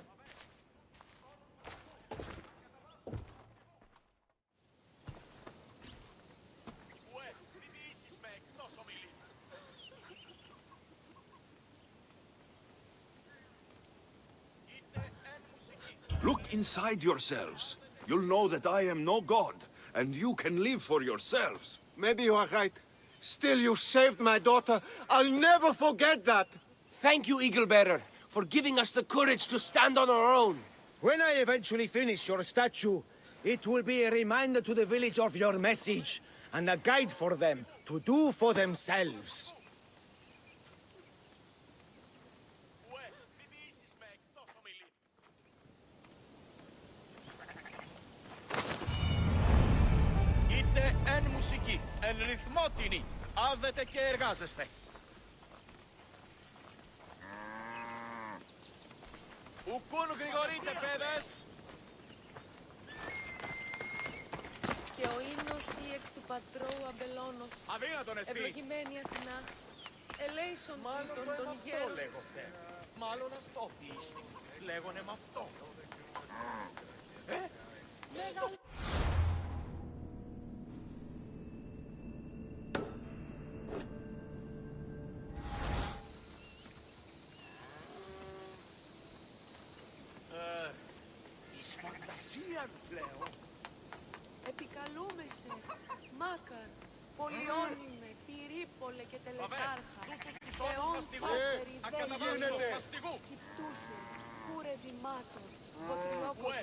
Look inside yourselves. You'll know that I am no god, and you can live for yourselves. Maybe you are right. Still, you saved my daughter. I'll never forget that. Thank you, Eagle Bearer, for giving us the courage to stand on our own. When I eventually finish your statue, it will be a reminder to the village of your message, and a guide for them to do for themselves. Είτε εν μουσική, εν ρυθμότινη, άδετε και εργάζεστε. Ουκούν γρηγορείτε, παιδες! Και ο ίνος ή εκ του πατρώου αμπελώνος. Αδύνατον εστί. Ευλογημένη Αθηνά, ελέησον πλήτων των γέρων. Μάλλον αυτό φύστη. Λέγονε με αυτό. Μεγάλο. Επικαλούμεσαι, Μάκαρ, Πολυώνυμε, Πυρίπολε και Τελεκάρχα, Θεόν Πάτερ, Ιδέη, Σκυπτούχε, Κούρε Δημάτων, Βοτριόπος